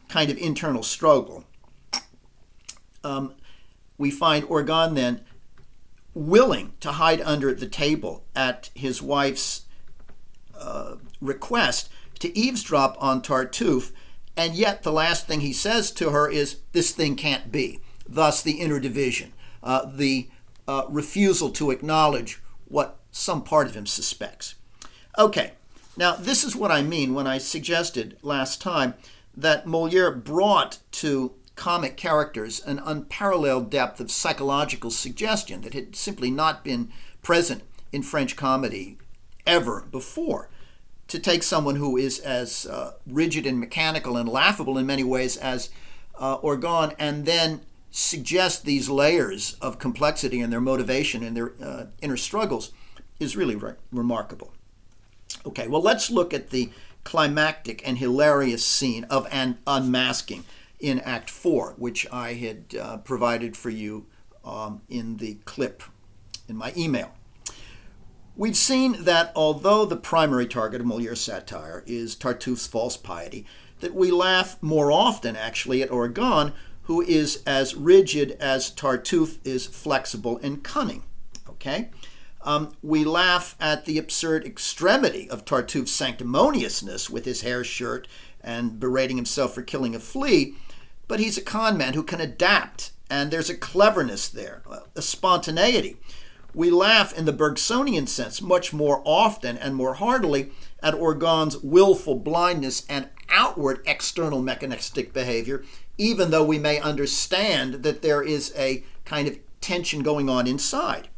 kind of internal struggle, we find Orgon then willing to hide under the table at his wife's request to eavesdrop on Tartuffe, and yet the last thing he says to her is, this thing can't be. Thus the inner division, the refusal to acknowledge what some part of him suspects. Okay, now this is what I mean when I suggested last time that Moliere brought to comic characters an unparalleled depth of psychological suggestion that had simply not been present in French comedy ever before. To take someone who is as rigid and mechanical and laughable in many ways as Orgon, and then suggest these layers of complexity and their motivation and their inner struggles, is really remarkable. Okay, well, let's look at the climactic and hilarious scene of an unmasking in Act 4, which I had provided for you in the clip in my email. We've seen that although the primary target of Moliere's satire is Tartuffe's false piety, that we laugh more often actually at Orgon, who is as rigid as Tartuffe is flexible and cunning. Okay? We laugh at the absurd extremity of Tartuffe's sanctimoniousness with his hair shirt and berating himself for killing a flea, but he's a con man who can adapt, and there's a cleverness there, a spontaneity. We laugh in the Bergsonian sense much more often and more heartily at Orgon's willful blindness and outward external mechanistic behavior, even though we may understand that there is a kind of tension going on inside.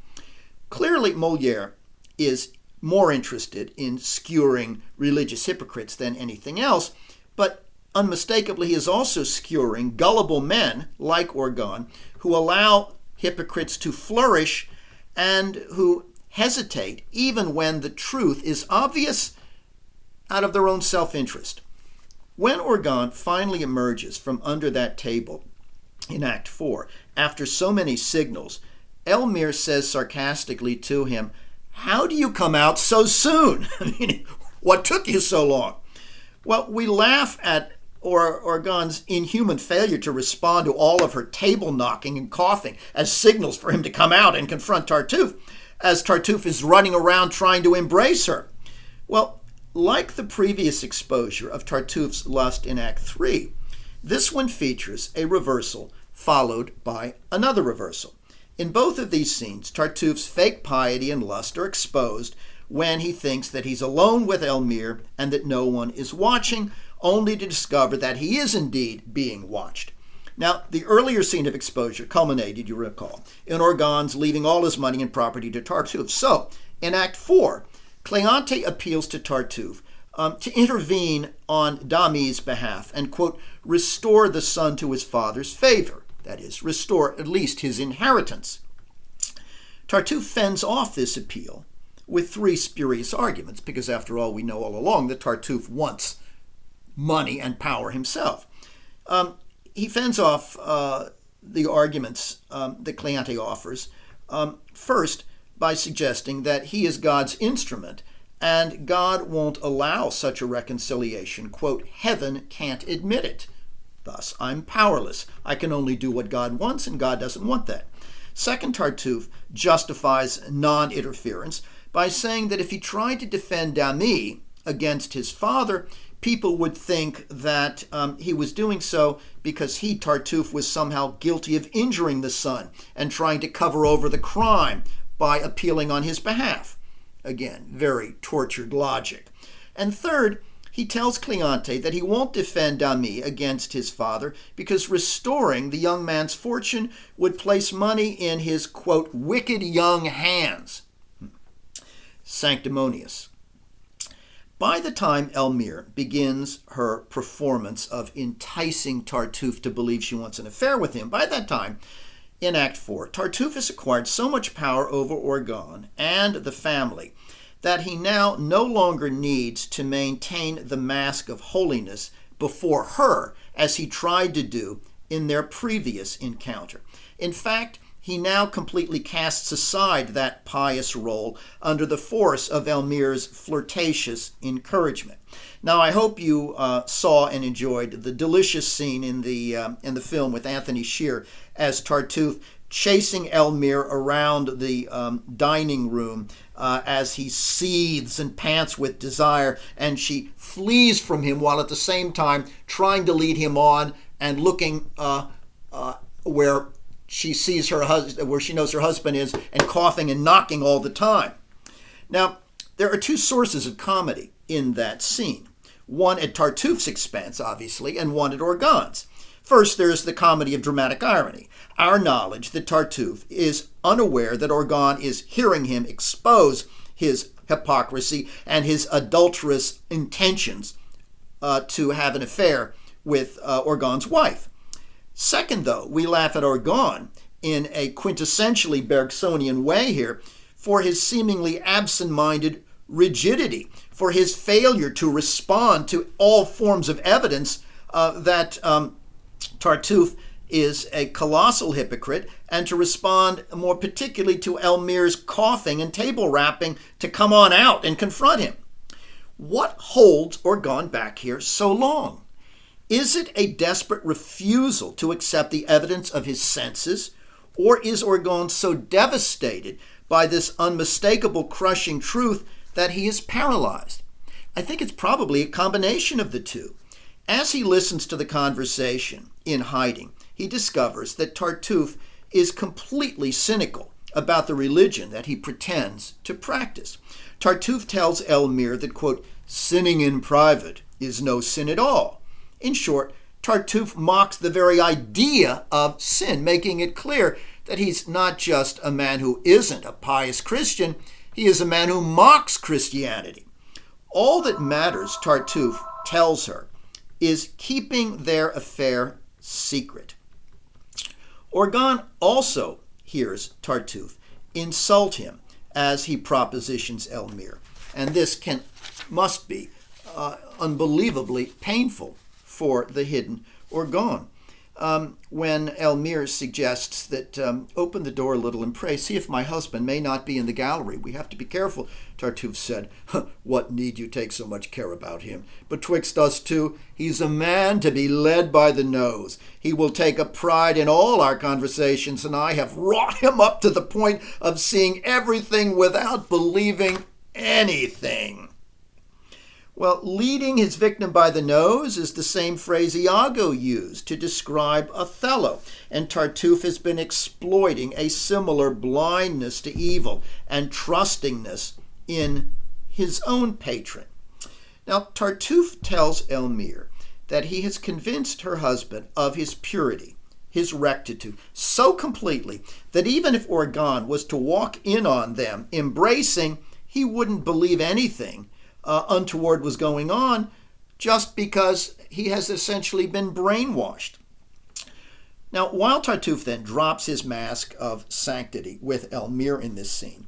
Clearly, Moliere is more interested in skewering religious hypocrites than anything else, but unmistakably he is also skewering gullible men like Orgon who allow hypocrites to flourish and who hesitate even when the truth is obvious out of their own self-interest. When Orgon finally emerges from under that table in Act 4, after so many signals, Elmire says sarcastically to him, "How do you come out so soon? I mean, what took you so long?" Well, we laugh at Orgon's inhuman failure to respond to all of her table knocking and coughing as signals for him to come out and confront Tartuffe, as Tartuffe is running around trying to embrace her. Well, like the previous exposure of Tartuffe's lust in Act 3, this one features a reversal followed by another reversal. In both of these scenes, Tartuffe's fake piety and lust are exposed when he thinks that he's alone with Elmire and that no one is watching, only to discover that he is indeed being watched. Now, the earlier scene of exposure culminated, you recall, in Orgon's leaving all his money and property to Tartuffe. So, in Act 4, Cleante appeals to Tartuffe to intervene on Dami's behalf and, quote, restore the son to his father's favor, that is, restore at least his inheritance. Tartuffe fends off this appeal with three spurious arguments, because after all, we know all along that Tartuffe wants money and power himself. He fends off the arguments that Cleante offers, first by suggesting that he is God's instrument and God won't allow such a reconciliation. Quote, heaven can't admit it. Thus, I'm powerless. I can only do what God wants, and God doesn't want that. Second, Tartuffe justifies non-interference by saying that if he tried to defend Dami against his father, people would think that he was doing so because he, Tartuffe, was somehow guilty of injuring the son and trying to cover over the crime by appealing on his behalf. Again, very tortured logic. And third, he tells Cleante that he won't defend Dami against his father because restoring the young man's fortune would place money in his, quote, wicked young hands. Sanctimonious. By the time Elmire begins her performance of enticing Tartuffe to believe she wants an affair with him, by that time, in Act 4, Tartuffe has acquired so much power over Orgon and the family that he now no longer needs to maintain the mask of holiness before her as he tried to do in their previous encounter. In fact, he now completely casts aside that pious role under the force of Elmire's flirtatious encouragement. Now, I hope you saw and enjoyed the delicious scene in the film with Anthony Shear as Tartuffe chasing Elmire around the dining room as he seethes and pants with desire, and she flees from him while at the same time trying to lead him on and looking where she sees her husband, where she knows her husband is, and coughing and knocking all the time. Now, there are two sources of comedy in that scene. One at Tartuffe's expense, obviously, and one at Orgon's. First, there's the comedy of dramatic irony, our knowledge that Tartuffe is unaware that Orgon is hearing him expose his hypocrisy and his adulterous intentions to have an affair with Orgon's wife. Second, though, we laugh at Orgon in a quintessentially Bergsonian way here for his seemingly absent-minded rigidity, for his failure to respond to all forms of evidence that Tartuffe is a colossal hypocrite, and to respond more particularly to Elmir's coughing and table rapping to come on out and confront him. What holds Orgon back here so long? Is it a desperate refusal to accept the evidence of his senses, or is Orgon so devastated by this unmistakable crushing truth that he is paralyzed? I think it's probably a combination of the two. As he listens to the conversation in hiding, he discovers that Tartuffe is completely cynical about the religion that he pretends to practice. Tartuffe tells Elmire that, quote, sinning in private is no sin at all. In short, Tartuffe mocks the very idea of sin, making it clear that he's not just a man who isn't a pious Christian, he is a man who mocks Christianity. All that matters, Tartuffe tells her, is keeping their affair secret. Orgon also hears Tartuffe insult him as he propositions Elmire, and this must be unbelievably painful for the hidden Orgon. When Elmire suggests that open the door a little and pray, see if my husband may not be in the gallery. We have to be careful, Tartuffe said. What need you take so much care about him? Betwixt us two, he's a man to be led by the nose. He will take a pride in all our conversations, and I have wrought him up to the point of seeing everything without believing anything. Well, leading his victim by the nose is the same phrase Iago used to describe Othello, and Tartuffe has been exploiting a similar blindness to evil and trustingness in his own patron. Now, Tartuffe tells Elmire that he has convinced her husband of his purity, his rectitude, so completely that even if Orgon was to walk in on them embracing, he wouldn't believe anything untoward was going on, just because he has essentially been brainwashed. Now, while Tartuffe then drops his mask of sanctity with Elmire in this scene,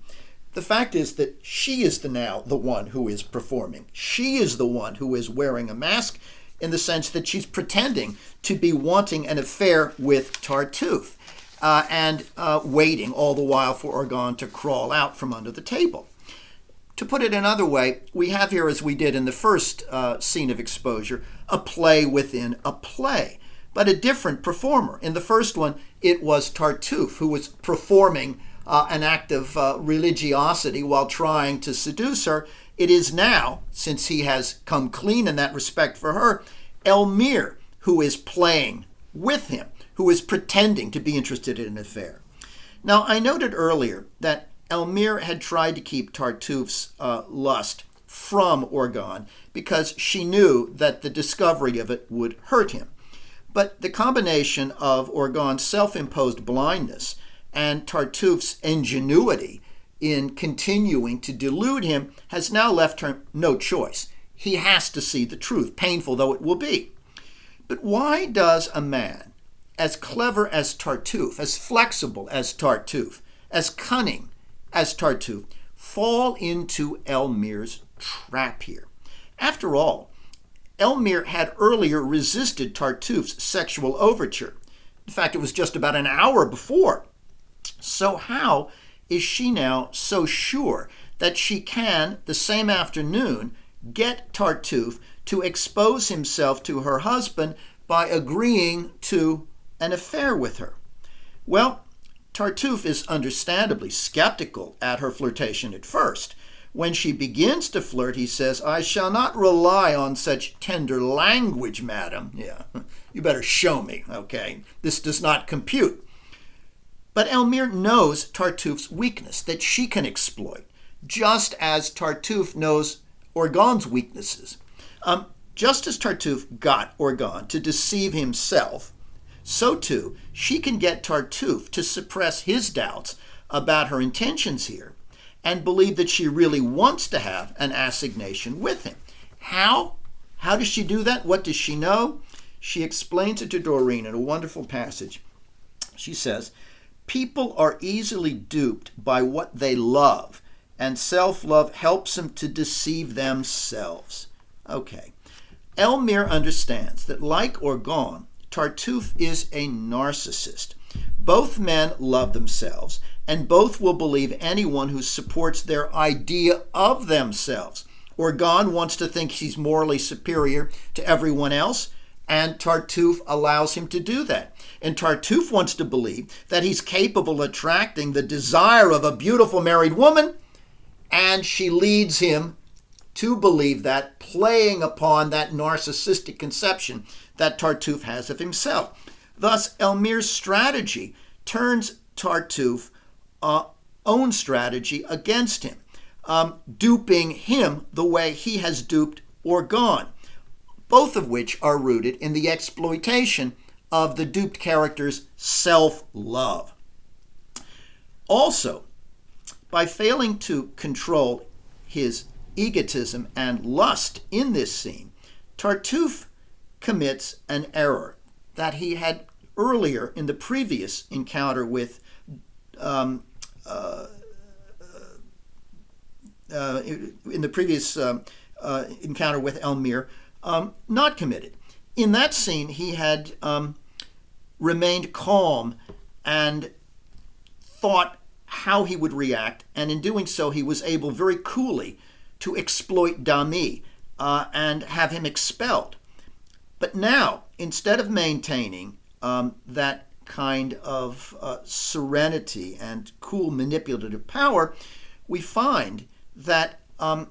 the fact is that she is now the one who is performing. She is the one who is wearing a mask in the sense that she's pretending to be wanting an affair with Tartuffe and waiting all the while for Orgon to crawl out from under the table. To put it another way, we have here, as we did in the first scene of exposure, a play within a play, but a different performer. In the first one, it was Tartuffe who was performing an act of religiosity while trying to seduce her. It is now, since he has come clean in that respect for her, Elmire who is playing with him, who is pretending to be interested in an affair. Now, I noted earlier that Elmire had tried to keep Tartuffe's lust from Orgon because she knew that the discovery of it would hurt him. But the combination of Orgon's self-imposed blindness and Tartuffe's ingenuity in continuing to delude him has now left her no choice. He has to see the truth, painful though it will be. But why does a man as clever as Tartuffe, as flexible as Tartuffe, as cunning as Tartuffe, fall into Elmire's trap here? After all, Elmire had earlier resisted Tartuffe's sexual overture. In fact, it was just about an hour before. So how is she now so sure that she can, the same afternoon, get Tartuffe to expose himself to her husband by agreeing to an affair with her? Well, Tartuffe is understandably skeptical at her flirtation at first. When she begins to flirt, he says, "I shall not rely on such tender language, madam." Yeah, you better show me, okay? This does not compute. But Elmire knows Tartuffe's weakness that she can exploit, just as Tartuffe knows Orgon's weaknesses. Just as Tartuffe got Orgon to deceive himself, so too she can get Tartuffe to suppress his doubts about her intentions here and believe that she really wants to have an assignation with him. How? How does she do that? What does she know? She explains it to Doreen in a wonderful passage. She says, "People are easily duped by what they love, and self-love helps them to deceive themselves." Okay. Elmire understands that, like Orgon, Tartuffe is a narcissist. Both men love themselves, and both will believe anyone who supports their idea of themselves. Orgon wants to think he's morally superior to everyone else, and Tartuffe allows him to do that. And Tartuffe wants to believe that he's capable of attracting the desire of a beautiful married woman, and she leads him to believe that, playing upon that narcissistic conception that Tartuffe has of himself. Thus, Elmire's strategy turns Tartuffe's own strategy against him, duping him the way he has duped Orgon, both of which are rooted in the exploitation of the duped character's self-love. Also, by failing to control his egotism and lust in this scene, Tartuffe commits an error that he had earlier in the previous encounter with Elmire, not committed. In that scene, he had remained calm and thought how he would react, and in doing so, he was able very coolly to exploit Damy and have him expelled. But now, instead of maintaining that kind of serenity and cool manipulative power, we find that Tartuffe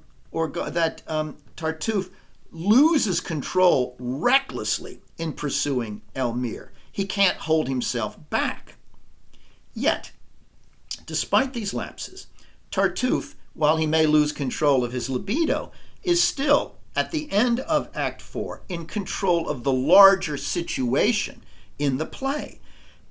loses control recklessly in pursuing Elmire. He can't hold himself back. Yet, despite these lapses, Tartuffe, while he may lose control of his libido, is still, at the end of Act 4, in control of the larger situation in the play.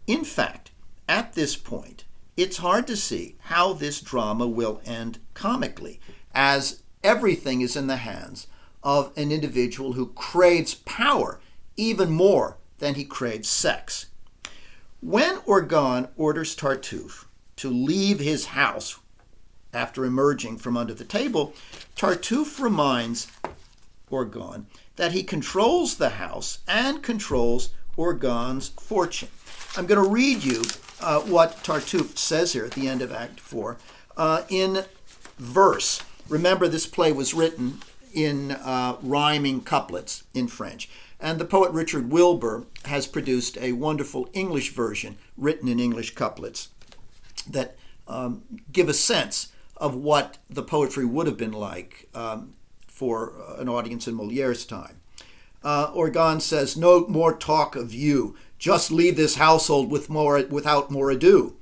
In fact, at this point, it's hard to see how this drama will end comically, as everything is in the hands of an individual who craves power even more than he craves sex. When Orgon orders Tartuffe to leave his house after emerging from under the table, Tartuffe reminds Orgon that he controls the house and controls Orgon's fortune. I'm going to read you what Tartuffe says here at the end of Act 4 in verse. Remember, this play was written in rhyming couplets in French. And the poet Richard Wilbur has produced a wonderful English version written in English couplets that give a sense of what the poetry would have been like for an audience in Moliere's time. Orgon says, "No more talk of you. Just leave this household without more ado."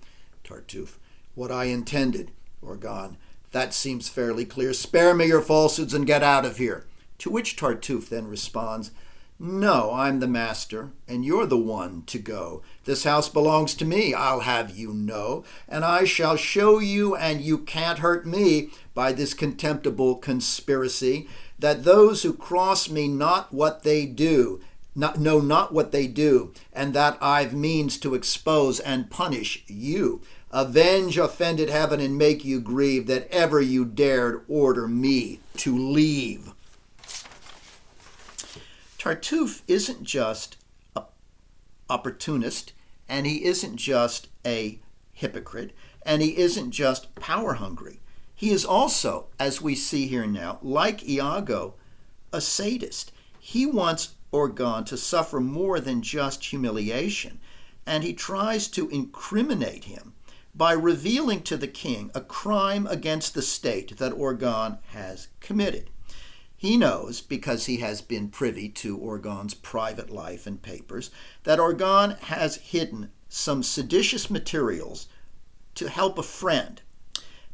Tartuffe, "What I intended." Orgon, "That seems fairly clear. Spare me your falsehoods and get out of here." To which Tartuffe then responds, "No, I'm the master, and you're the one to go. This house belongs to me, I'll have you know, and I shall show you, and you can't hurt me, by this contemptible conspiracy, that those who cross me know not what they do, and that I've means to expose and punish you. Avenge offended heaven and make you grieve that ever you dared order me to leave." Tartuffe isn't just an opportunist, and he isn't just a hypocrite, and he isn't just power hungry. He is also, as we see here now, like Iago, a sadist. He wants Orgon to suffer more than just humiliation, and he tries to incriminate him by revealing to the king a crime against the state that Orgon has committed. He knows, because he has been privy to Orgon's private life and papers, that Orgon has hidden some seditious materials to help a friend.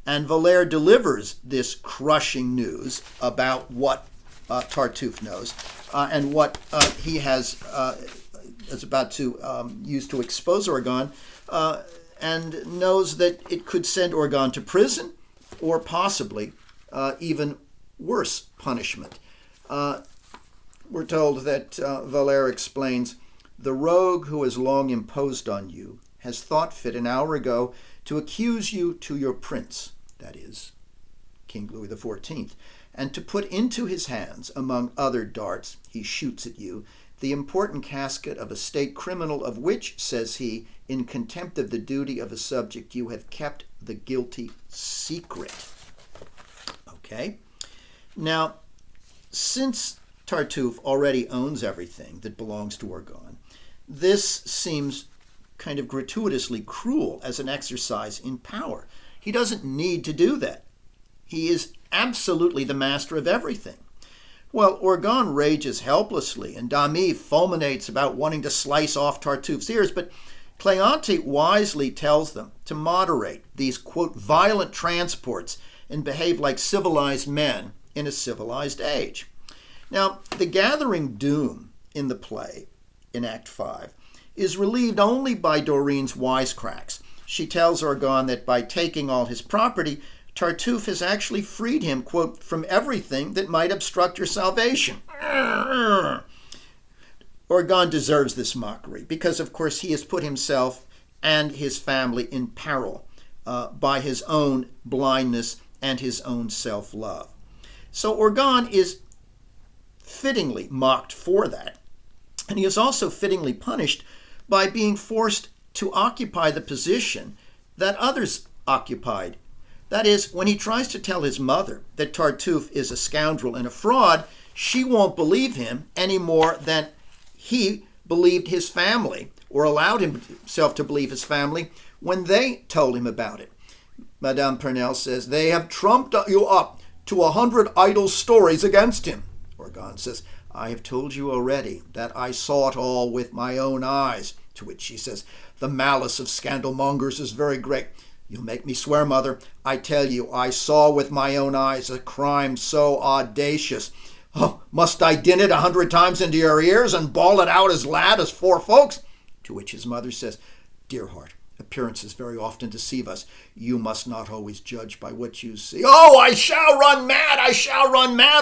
And Valère delivers this crushing news about what Tartuffe knows and what he is about to use to expose Orgon, and knows that it could send Orgon to prison or possibly even worse punishment. We're told that Valère explains, "The rogue who has long imposed on you has thought fit an hour ago to accuse you to your prince," that is, King Louis XIV, "and to put into his hands, among other darts he shoots at you, the important casket of a state criminal, of which, says he, in contempt of the duty of a subject, you have kept the guilty secret. Okay? Now, since Tartuffe already owns everything that belongs to Orgon, this seems kind of gratuitously cruel as an exercise in power. He doesn't need to do that. He is absolutely the master of everything. Well, Orgon rages helplessly, and Dami fulminates about wanting to slice off Tartuffe's ears, but Cleante wisely tells them to moderate these, quote, violent transports and behave like civilized men in a civilized age. Now, the gathering doom in the play, in Act 5, is relieved only by Doreen's wisecracks. She tells Orgon that by taking all his property, Tartuffe has actually freed him, quote, from everything that might obstruct your salvation. Orgon deserves this mockery because, of course, he has put himself and his family in peril by his own blindness and his own self-love. So Orgon is fittingly mocked for that, and he is also fittingly punished by being forced to occupy the position that others occupied. That is, when he tries to tell his mother that Tartuffe is a scoundrel and a fraud, she won't believe him any more than he believed his family, or allowed himself to believe his family, when they told him about it. Madame Purnell says, they have trumped you up to 100 idle stories against him. Orgon says, I have told you already that I saw it all with my own eyes. To which she says, the malice of scandalmongers is very great. You make me swear, mother. I tell you, I saw with my own eyes a crime so audacious. Oh, must I din it 100 times into your ears and bawl it out as loud as 4 folks? To which his mother says, dear heart, appearances very often deceive us. You must not always judge by what you see. Oh, I shall run mad,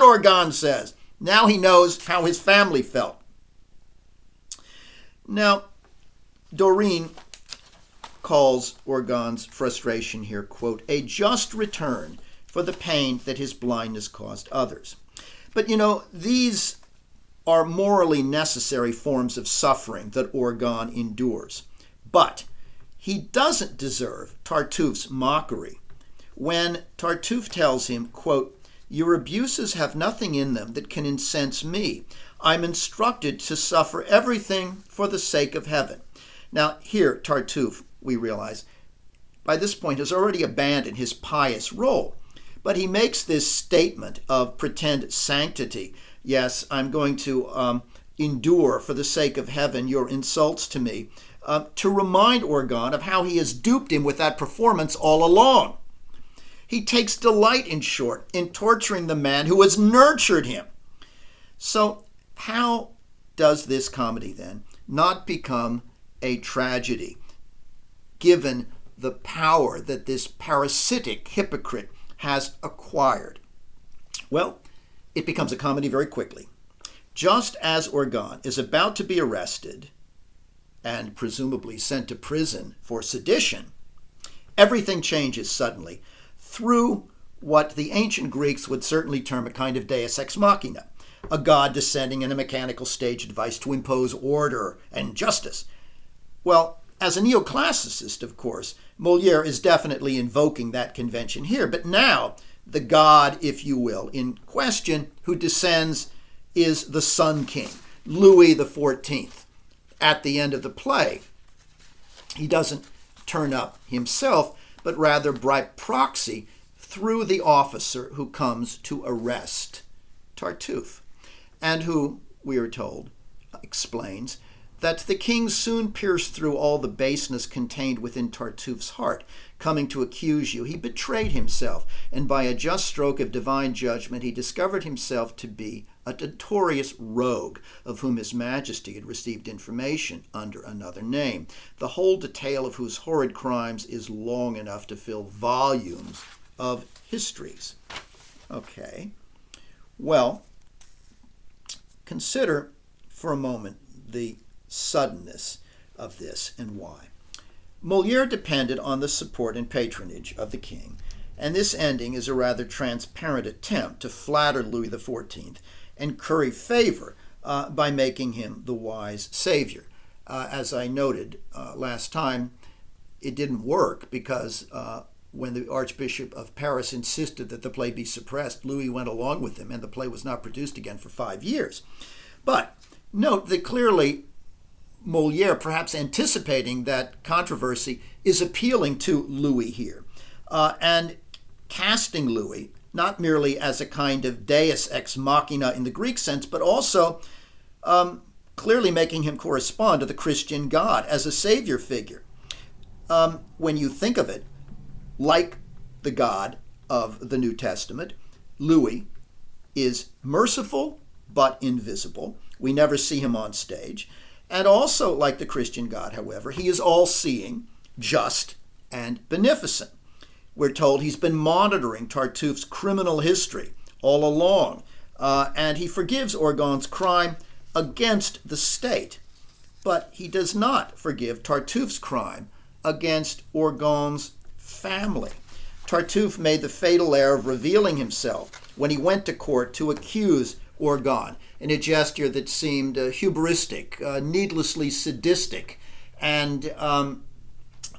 Orgon says. Now he knows how his family felt. Now, Doreen calls Orgon's frustration here, quote, a just return for the pain that his blindness caused others. But, these are morally necessary forms of suffering that Orgon endures. But he doesn't deserve Tartuffe's mockery when Tartuffe tells him, quote, your abuses have nothing in them that can incense me. I'm instructed to suffer everything for the sake of heaven. Now, here, Tartuffe, we realize, by this point has already abandoned his pious role. But he makes this statement of pretend sanctity. Yes, I'm going to endure for the sake of heaven your insults to me, to remind Orgon of how he has duped him with that performance all along. He takes delight, in short, in torturing the man who has nurtured him. So how does this comedy, then, not become a tragedy, given the power that this parasitic hypocrite has acquired? Well, it becomes a comedy very quickly. Just as Orgon is about to be arrested and presumably sent to prison for sedition, everything changes suddenly through what the ancient Greeks would certainly term a kind of deus ex machina, a god descending in a mechanical stage device to impose order and justice. Well, as a neoclassicist, of course, Molière is definitely invoking that convention here. But now, the god, if you will, in question, who descends is the Sun King, Louis XIV. At the end of the play, he doesn't turn up himself, but rather by proxy through the officer who comes to arrest Tartuffe, and who, we are told, explains that the king soon pierced through all the baseness contained within Tartuffe's heart. Coming to accuse you, he betrayed himself, and by a just stroke of divine judgment he discovered himself to be a notorious rogue, of whom his majesty had received information under another name, the whole detail of whose horrid crimes is long enough to fill volumes of histories. Okay, well, consider for a moment the suddenness of this and why. Molière depended on the support and patronage of the king, and this ending is a rather transparent attempt to flatter Louis XIV and curry favor by making him the wise savior. As I noted last time, it didn't work because when the Archbishop of Paris insisted that the play be suppressed, Louis went along with him, and the play was not produced again for 5 years. But note that clearly Molière, perhaps anticipating that controversy, is appealing to Louis here and casting Louis not merely as a kind of deus ex machina in the Greek sense, but also clearly making him correspond to the Christian God as a savior figure. When you think of it, like the God of the New Testament, Louis is merciful but invisible. We never see him on stage. And also, like the Christian God, however, he is all-seeing, just, and beneficent. We're told he's been monitoring Tartuffe's criminal history all along, and he forgives Orgon's crime against the state. But he does not forgive Tartuffe's crime against Orgon's family. Tartuffe made the fatal error of revealing himself when he went to court to accuse Orgon in a gesture that seemed hubristic, needlessly sadistic, and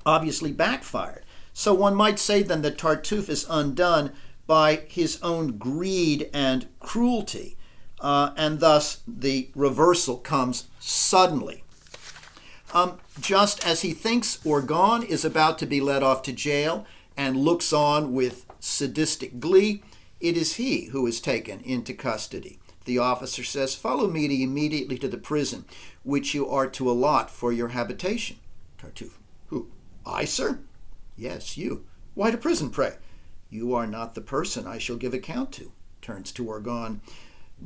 obviously backfired. So one might say then that Tartuffe is undone by his own greed and cruelty, and thus the reversal comes suddenly. Just as he thinks Orgon is about to be led off to jail and looks on with sadistic glee, it is he who is taken into custody. The officer says, "Follow me immediately to the prison, which you are to allot for your habitation." Tartuffe: "Who? I, sir?" "Yes, you." "Why to prison, pray?" "You are not the person I shall give account to." Turns to Orgon: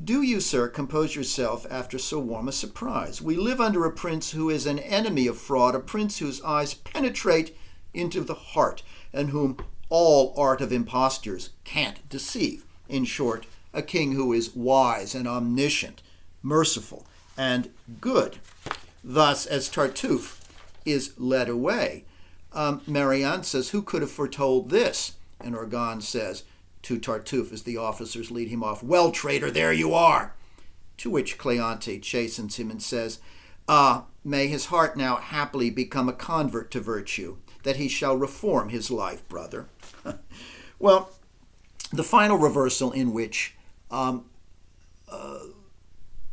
"Do you, sir, compose yourself after so warm a surprise? We live under a prince who is an enemy of fraud, a prince whose eyes penetrate into the heart, and whom all art of impostures can't deceive. In short, a king who is wise and omniscient, merciful and good." Thus, as Tartuffe is led away, Marianne says, "Who could have foretold this?" And Orgon says to Tartuffe as the officers lead him off, "Well, traitor, there you are." To which Cleante chastens him and says, "May his heart now happily become a convert to virtue, that he shall reform his life, brother." Well, the final reversal in which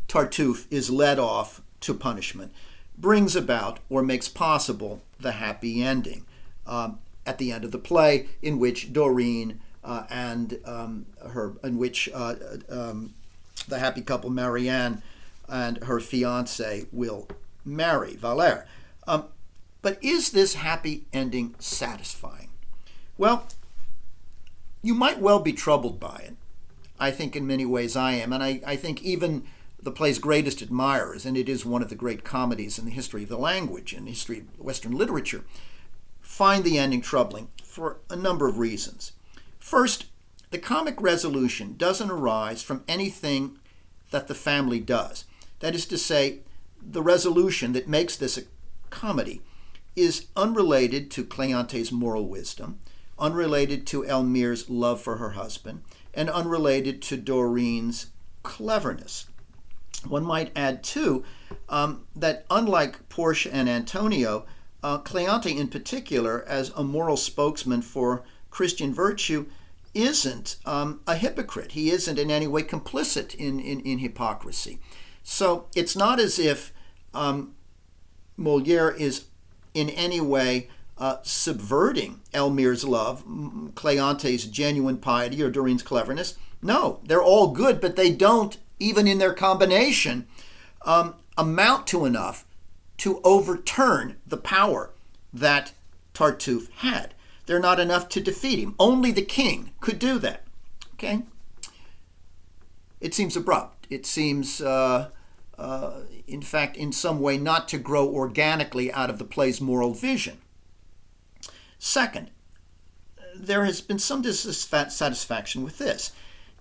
Tartuffe is led off to punishment brings about or makes possible the happy ending at the end of the play, in which Dorine the happy couple Marianne and her fiancé will marry, Valère. But is this happy ending satisfying? Well, you might well be troubled by it. I think in many ways I am, and I think even the play's greatest admirers, and it is one of the great comedies in the history of the language and history of Western literature, find the ending troubling for a number of reasons. First, the comic resolution doesn't arise from anything that the family does. That is to say, the resolution that makes this a comedy is unrelated to Cleante's moral wisdom, unrelated to Elmire's love for her husband, and unrelated to Dorine's cleverness. One might add, too, that unlike Portia and Antonio, Cleante in particular, as a moral spokesman for Christian virtue, isn't a hypocrite. He isn't in any way complicit in hypocrisy. So it's not as if Molière is in any way subverting Elmire's love, Cleante's genuine piety, or Dorine's cleverness. No, they're all good, but they don't, even in their combination, amount to enough to overturn the power that Tartuffe had. They're not enough to defeat him. Only the king could do that. Okay? It seems abrupt. It seems, in fact, in some way not to grow organically out of the play's moral vision. Second, there has been some dissatisfaction with this.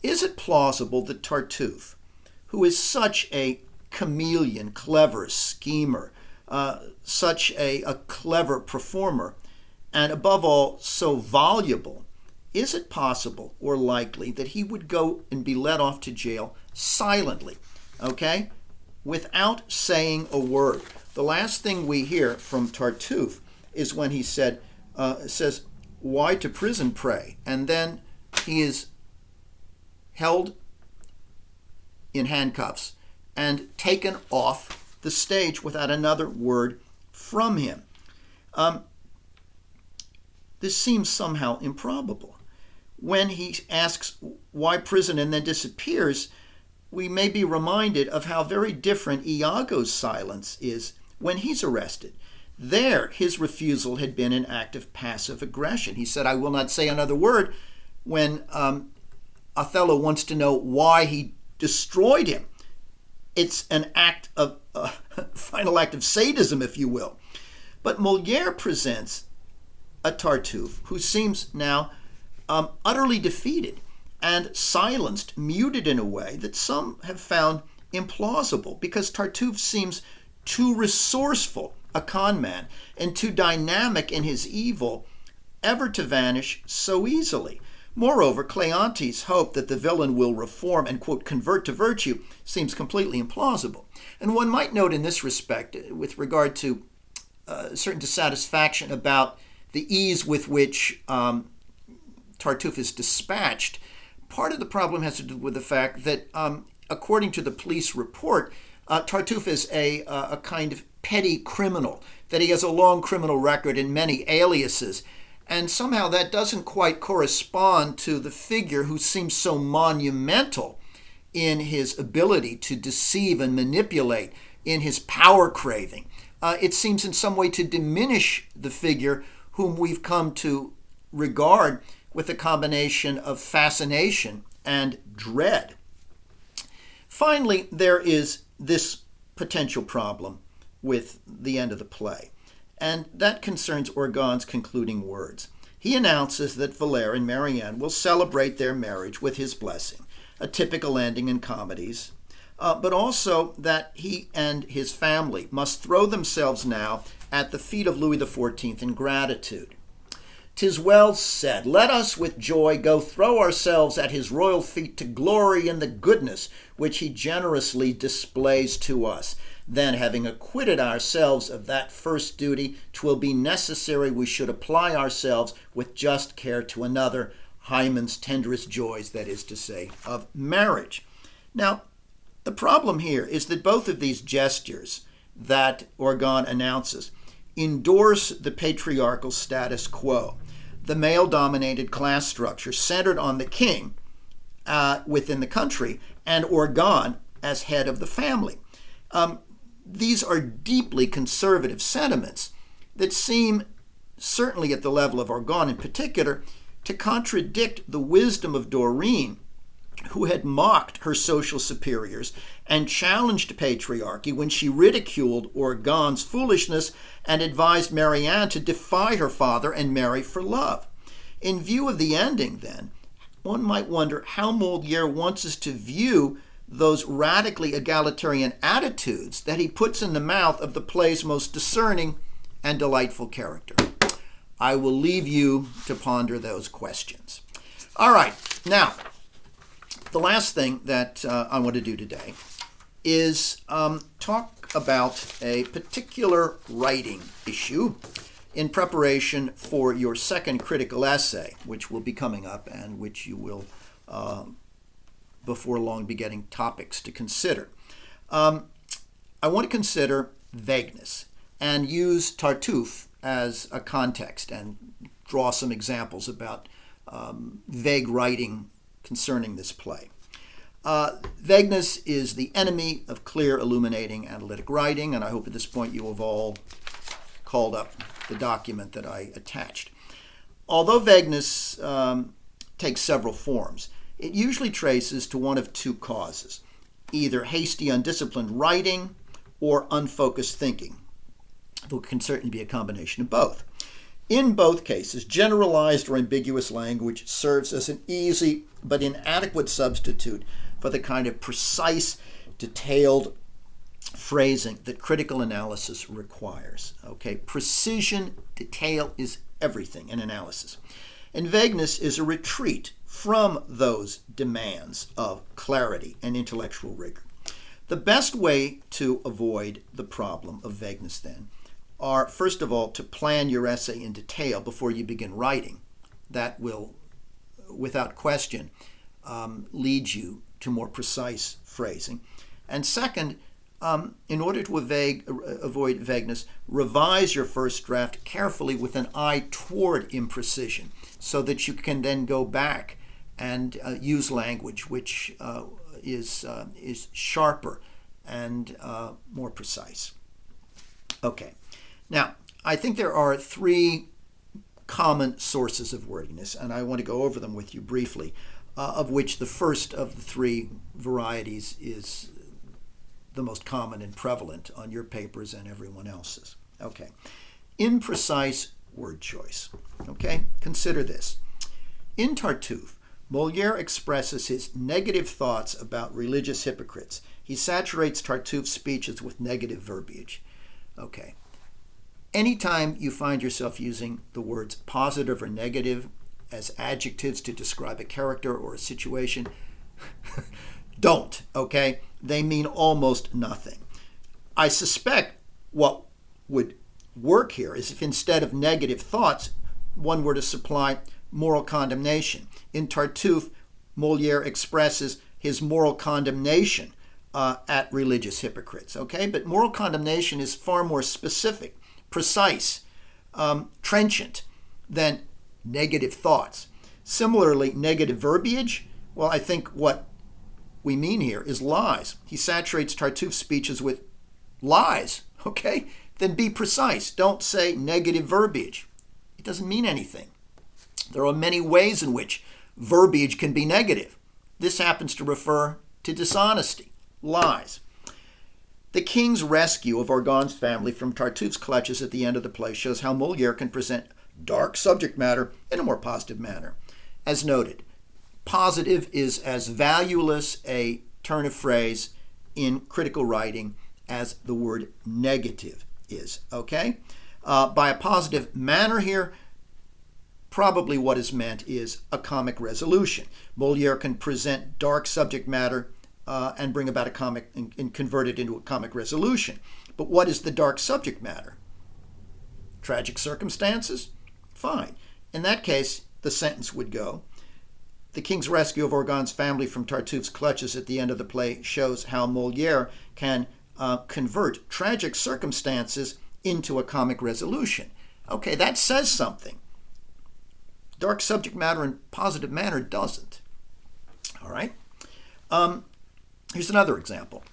Is it plausible that Tartuffe, who is such a chameleon, clever schemer, such a clever performer, and above all, so voluble, is it possible or likely that he would go and be led off to jail silently? Okay? without saying a word. The last thing we hear from Tartuffe is when he says, "Why to prison, pray?" And then he is held in handcuffs and taken off the stage without another word from him. This seems somehow improbable. When he asks why prison and then disappears, we may be reminded of how very different Iago's silence is when he's arrested. There, his refusal had been an act of passive aggression. He said, "I will not say another word," when Othello wants to know why he destroyed him. It's an act of, final act of sadism, if you will. But Molière presents a Tartuffe who seems now utterly defeated and silenced, muted in a way that some have found implausible, because Tartuffe seems too resourceful a con man and too dynamic in his evil ever to vanish so easily. Moreover, Cleonte's hope that the villain will reform and, quote, convert to virtue seems completely implausible. And one might note in this respect, with regard to certain dissatisfaction about the ease with which Tartuffe is dispatched, part of the problem has to do with the fact that, according to the police report, Tartuffe is a kind of petty criminal, that he has a long criminal record and many aliases. And somehow that doesn't quite correspond to the figure who seems so monumental in his ability to deceive and manipulate, in his power craving. It seems in some way to diminish the figure whom we've come to regard with a combination of fascination and dread. Finally, there is this potential problem with the end of the play, and that concerns Orgon's concluding words. He announces that Valère and Marianne will celebrate their marriage with his blessing, a typical ending in comedies, but also that he and his family must throw themselves now at the feet of Louis XIV in gratitude. "'Tis well said, let us with joy go throw ourselves at his royal feet to glory in the goodness which he generously displays to us. Then, having acquitted ourselves of that first duty, 'twill be necessary we should apply ourselves with just care to another, Hymen's tenderest joys, that is to say, of marriage." Now, the problem here is that both of these gestures that Orgon announces endorse the patriarchal status quo, the male-dominated class structure centered on the king within the country and Orgon as head of the family. These are deeply conservative sentiments that seem, certainly at the level of Orgon in particular, to contradict the wisdom of Dorine, who had mocked her social superiors and challenged patriarchy when she ridiculed Orgon's foolishness and advised Marianne to defy her father and marry for love. In view of the ending, then, one might wonder how Molière wants us to view those radically egalitarian attitudes that he puts in the mouth of the play's most discerning and delightful character. I will leave you to ponder those questions. All right, now, the last thing that I want to do today is talk about a particular writing issue in preparation for your second critical essay, which will be coming up and which you will before long be getting topics to consider. I want to consider vagueness and use Tartuffe as a context and draw some examples about vague writing concerning this play. Vagueness is the enemy of clear, illuminating, analytic writing, and I hope at this point you have all called up the document that I attached. Although vagueness takes several forms, it usually traces to one of two causes, either hasty, undisciplined writing or unfocused thinking, though it can certainly be a combination of both. In both cases, generalized or ambiguous language serves as an easy but inadequate substitute for the kind of precise, detailed phrasing that critical analysis requires. Okay, precision, detail is everything in analysis. And vagueness is a retreat from those demands of clarity and intellectual rigor. The best way to avoid the problem of vagueness, then, are, first of all, to plan your essay in detail before you begin writing. That will, without question, lead you to more precise phrasing. And second, in order to avoid vagueness, revise your first draft carefully with an eye toward imprecision so that you can then go back and use language which is sharper and more precise. Okay. Now, I think there are three common sources of wordiness, and I want to go over them with you briefly, of which the first of the three varieties is the most common and prevalent on your papers and everyone else's. Okay. Imprecise word choice. Okay? Consider this. In Tartuffe, Molière expresses his negative thoughts about religious hypocrites. He saturates Tartuffe's speeches with negative verbiage. Okay. Anytime you find yourself using the words positive or negative as adjectives to describe a character or a situation, don't, okay? They mean almost nothing. I suspect what would work here is if instead of negative thoughts, one were to supply moral condemnation. In Tartuffe, Molière expresses his moral condemnation at religious hypocrites, okay? But moral condemnation is far more specific, precise, trenchant than negative thoughts. Similarly, negative verbiage, well, I think what we mean here is lies. He saturates Tartuffe's speeches with lies, okay? Then be precise. Don't say negative verbiage. It doesn't mean anything. There are many ways in which verbiage can be negative. This happens to refer to dishonesty, lies. The king's rescue of Orgon's family from Tartuffe's clutches at the end of the play shows how Molière can present dark subject matter in a more positive manner. As noted, positive is as valueless a turn of phrase in critical writing as the word negative is, okay? By a positive manner here, probably what is meant is a comic resolution. Molière can present dark subject matter and bring about a comic and convert it into a comic resolution. But what is the dark subject matter? Tragic circumstances? Fine. In that case, the sentence would go, the king's rescue of Orgon's family from Tartuffe's clutches at the end of the play shows how Molière can convert tragic circumstances into a comic resolution. Okay, that says something. Dark subject matter and positive manner doesn't. All right? Here's another example.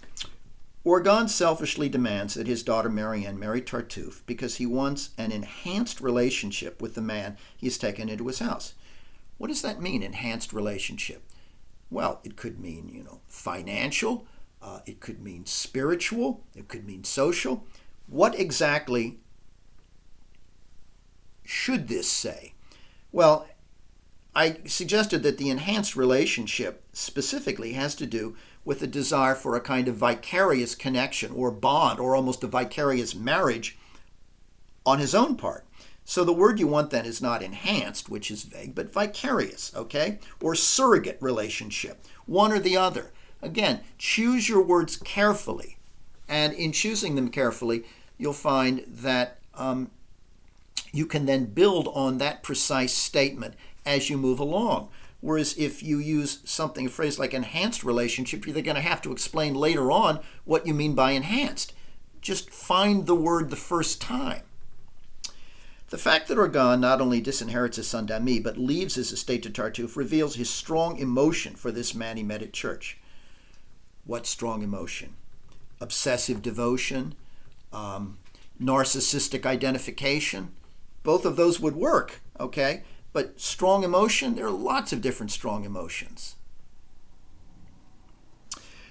Orgon selfishly demands that his daughter Marianne marry Tartuffe because he wants an enhanced relationship with the man he has taken into his house. What does that mean, enhanced relationship? Well, it could mean, financial. It could mean spiritual. It could mean social. What exactly should this say? Well, I suggested that the enhanced relationship specifically has to do with a desire for a kind of vicarious connection or bond or almost a vicarious marriage on his own part. So the word you want then is not enhanced, which is vague, but vicarious, okay? Or surrogate relationship, one or the other. Again, choose your words carefully. And in choosing them carefully, you'll find that you can then build on that precise statement as you move along. Whereas if you use a phrase like enhanced relationship, you're going to have to explain later on what you mean by enhanced. Just find the word the first time. The fact that Orgon not only disinherits his son Damy, but leaves his estate to Tartuffe reveals his strong emotion for this man he met at church. What strong emotion? Obsessive devotion, narcissistic identification. Both of those would work, okay? But strong emotion, there are lots of different strong emotions.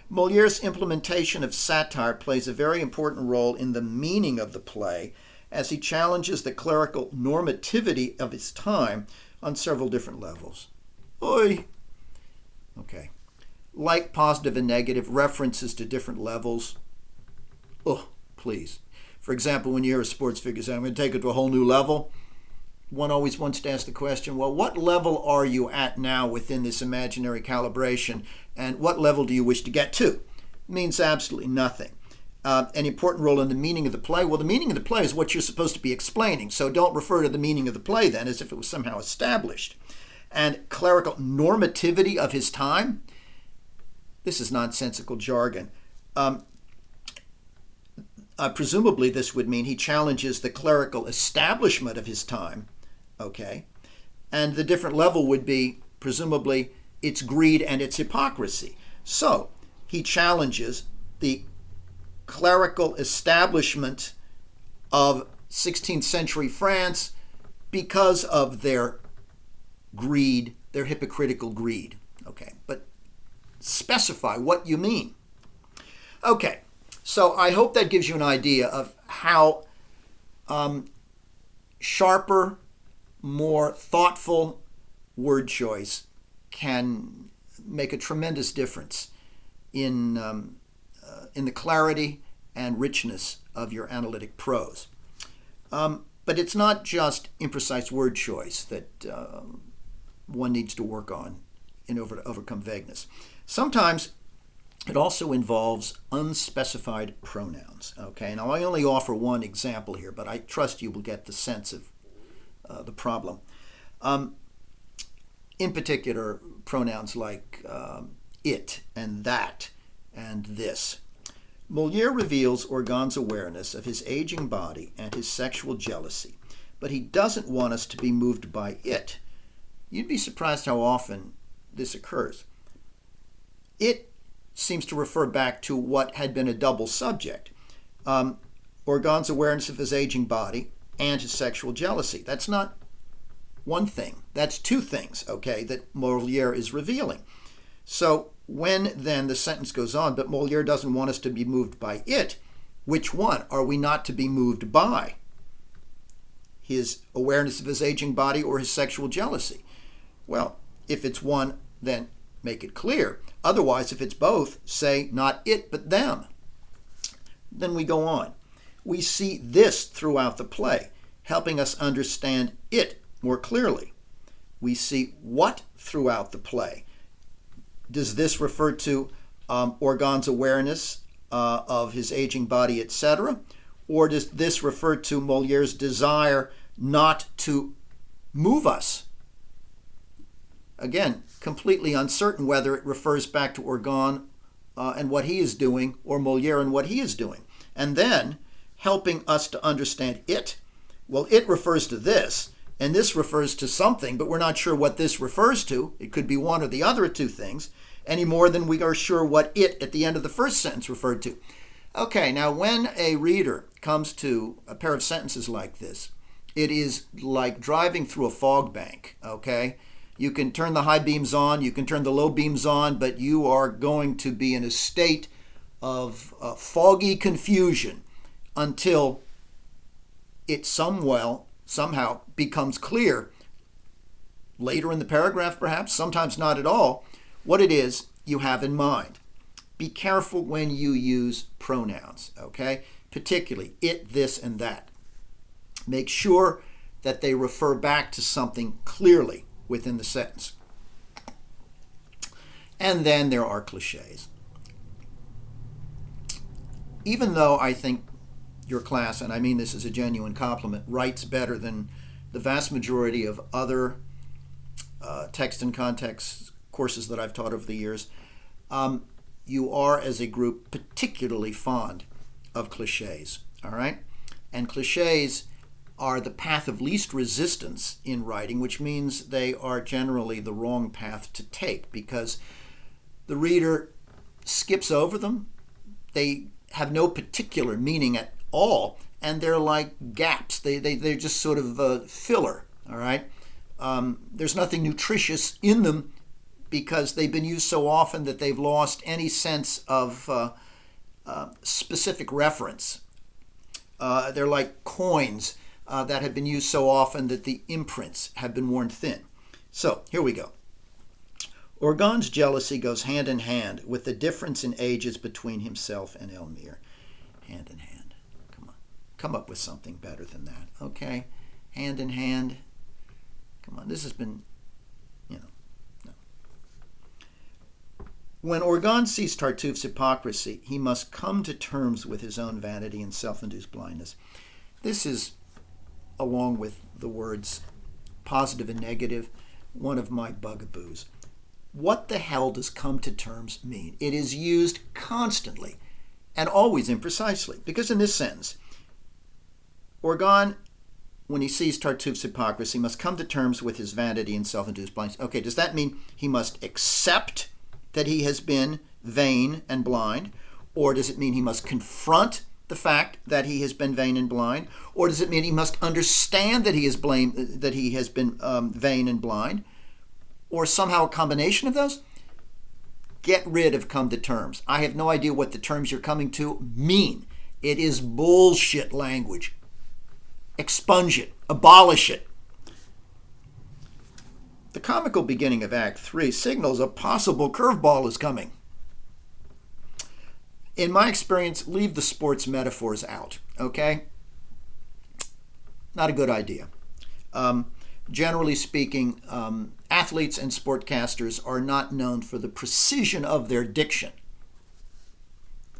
Molière's implementation of satire plays a very important role in the meaning of the play as he challenges the clerical normativity of his time on several different levels. Oi! Okay. Like positive and negative, references to different levels. Oh, please. For example, when you hear a sports figure say, I'm going to take it to a whole new level, one always wants to ask the question, well, what level are you at now within this imaginary calibration, and what level do you wish to get to? means absolutely nothing. An important role in the meaning of the play. Well, the meaning of the play is what you're supposed to be explaining, so don't refer to the meaning of the play then as if it was somehow established. And clerical normativity of his time. This is nonsensical jargon. Presumably this would mean he challenges the clerical establishment of his time, okay? And the different level would be, presumably, its greed and its hypocrisy. So, he challenges the clerical establishment of 16th century France because of their greed, their hypocritical greed. Okay, but specify what you mean. Okay, so I hope that gives you an idea of how sharper, more thoughtful word choice can make a tremendous difference in the clarity and richness of your analytic prose. But it's not just imprecise word choice that one needs to work on in order to overcome vagueness. Sometimes it also involves unspecified pronouns. Okay, now I only offer one example here, but I trust you will get the sense of the problem. In particular, pronouns like it and that and this. Moliere reveals Orgon's awareness of his aging body and his sexual jealousy, but he doesn't want us to be moved by it. You'd be surprised how often this occurs. It seems to refer back to what had been a double subject. Orgon's awareness of his aging body and his sexual jealousy. That's not one thing. That's two things, okay, that Moliere is revealing. So when then the sentence goes on, but Moliere doesn't want us to be moved by it, which one are we not to be moved by? His awareness of his aging body or his sexual jealousy? Well, if it's one, then make it clear. Otherwise, if it's both, say not it, but them. Then we go on. We see this throughout the play, helping us understand it more clearly. We see what throughout the play. Does this refer to Orgon's awareness of his aging body, etc.? Or does this refer to Moliere's desire not to move us? Again, completely uncertain whether it refers back to Orgon and what he is doing or Moliere and what he is doing. And then helping us to understand it. Well, it refers to this, and this refers to something, but we're not sure what this refers to. It could be one or the other of two things, any more than we are sure what it at the end of the first sentence referred to. Okay, now when a reader comes to a pair of sentences like this, it is like driving through a fog bank, okay? You can turn the high beams on, you can turn the low beams on, but you are going to be in a state of foggy confusion until it somehow becomes clear, later in the paragraph perhaps, sometimes not at all, what it is you have in mind. Be careful when you use pronouns, okay? Particularly it, this, and that. Make sure that they refer back to something clearly within the sentence. And then there are cliches. Even though I think your class, and I mean this as a genuine compliment, writes better than the vast majority of other text and context courses that I've taught over the years, you are, as a group, particularly fond of cliches, all right? And cliches are the path of least resistance in writing, which means they are generally the wrong path to take because the reader skips over them. They have no particular meaning at all, and they're like gaps. They're just sort of filler, all right? There's nothing nutritious in them because they've been used so often that they've lost any sense of specific reference. They're like coins that have been used so often that the imprints have been worn thin. So, here we go. Orgon's jealousy goes hand in hand with the difference in ages between himself and Elmire. Hand in hand. Come on. Come up with something better than that, okay? Hand in hand. Come on, this has been, no. When Orgon sees Tartuffe's hypocrisy, he must come to terms with his own vanity and self-induced blindness. This is, along with the words positive and negative, one of my bugaboos. What the hell does come to terms mean? It is used constantly and always imprecisely, because in this sentence, Orgon, when he sees Tartuffe's hypocrisy, must come to terms with his vanity and self-induced blindness. Okay, does that mean he must accept that he has been vain and blind? Or does it mean he must confront the fact that he has been vain and blind? Or does it mean he must understand that he has been vain and blind? Or somehow a combination of those? Get rid of come to terms. I have no idea what the terms you're coming to mean. It is bullshit language. Expunge it. Abolish it. The comical beginning of Act 3 signals a possible curveball is coming. In my experience, leave the sports metaphors out, okay? Not a good idea. Generally speaking, athletes and sportcasters are not known for the precision of their diction.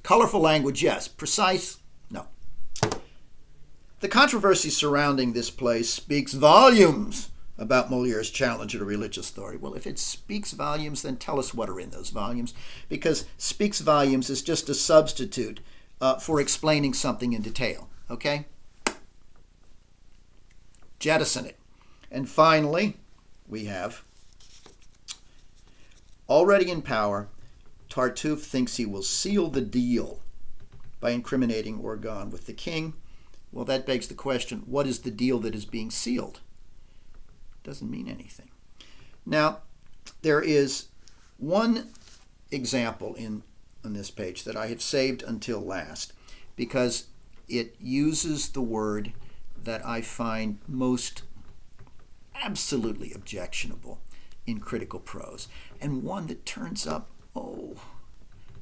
Colorful language, yes. Precise, no. The controversy surrounding this play speaks volumes about Molière's challenge at a religious authority. Well, if it speaks volumes, then tell us what are in those volumes, because speaks volumes is just a substitute for explaining something in detail, okay? Jettison it. And finally, we have, already in power, Tartuffe thinks he will seal the deal by incriminating Orgon with the king. Well, that begs the question, what is the deal that is being sealed? Doesn't mean anything. Now, there is one example on this page that I have saved until last because it uses the word that I find most absolutely objectionable in critical prose, and one that turns up,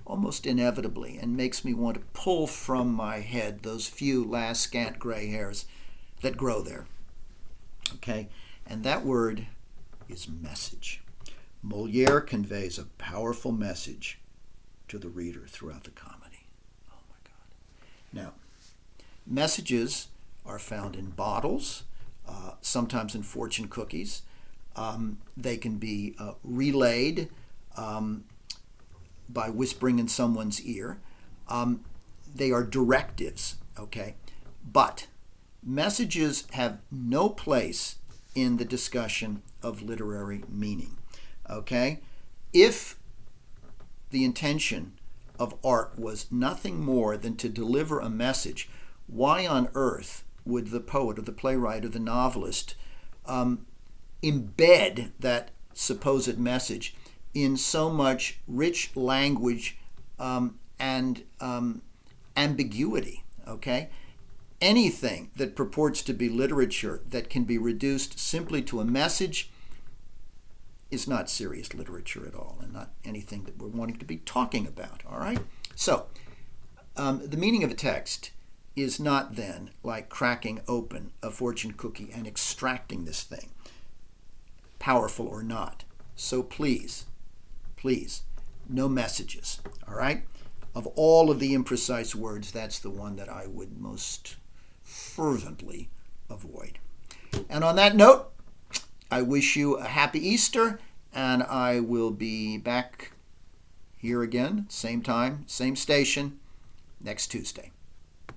almost inevitably, and makes me want to pull from my head those few last scant gray hairs that grow there. Okay? And that word is message. Molière conveys a powerful message to the reader throughout the comedy. Oh my God. Now, messages are found in bottles, sometimes in fortune cookies. They can be relayed by whispering in someone's ear. They are directives, okay? But messages have no place in the discussion of literary meaning, okay? If the intention of art was nothing more than to deliver a message, why on earth would the poet or the playwright or the novelist embed that supposed message in so much rich language and ambiguity, okay? Anything that purports to be literature that can be reduced simply to a message is not serious literature at all, and not anything that we're wanting to be talking about, all right? So, the meaning of a text is not then like cracking open a fortune cookie and extracting this thing, powerful or not. So please, no messages, all right? Of all of the imprecise words, that's the one that I would most fervently avoid. And on that note, I wish you a happy Easter, and I will be back here again, same time, same station, next Tuesday.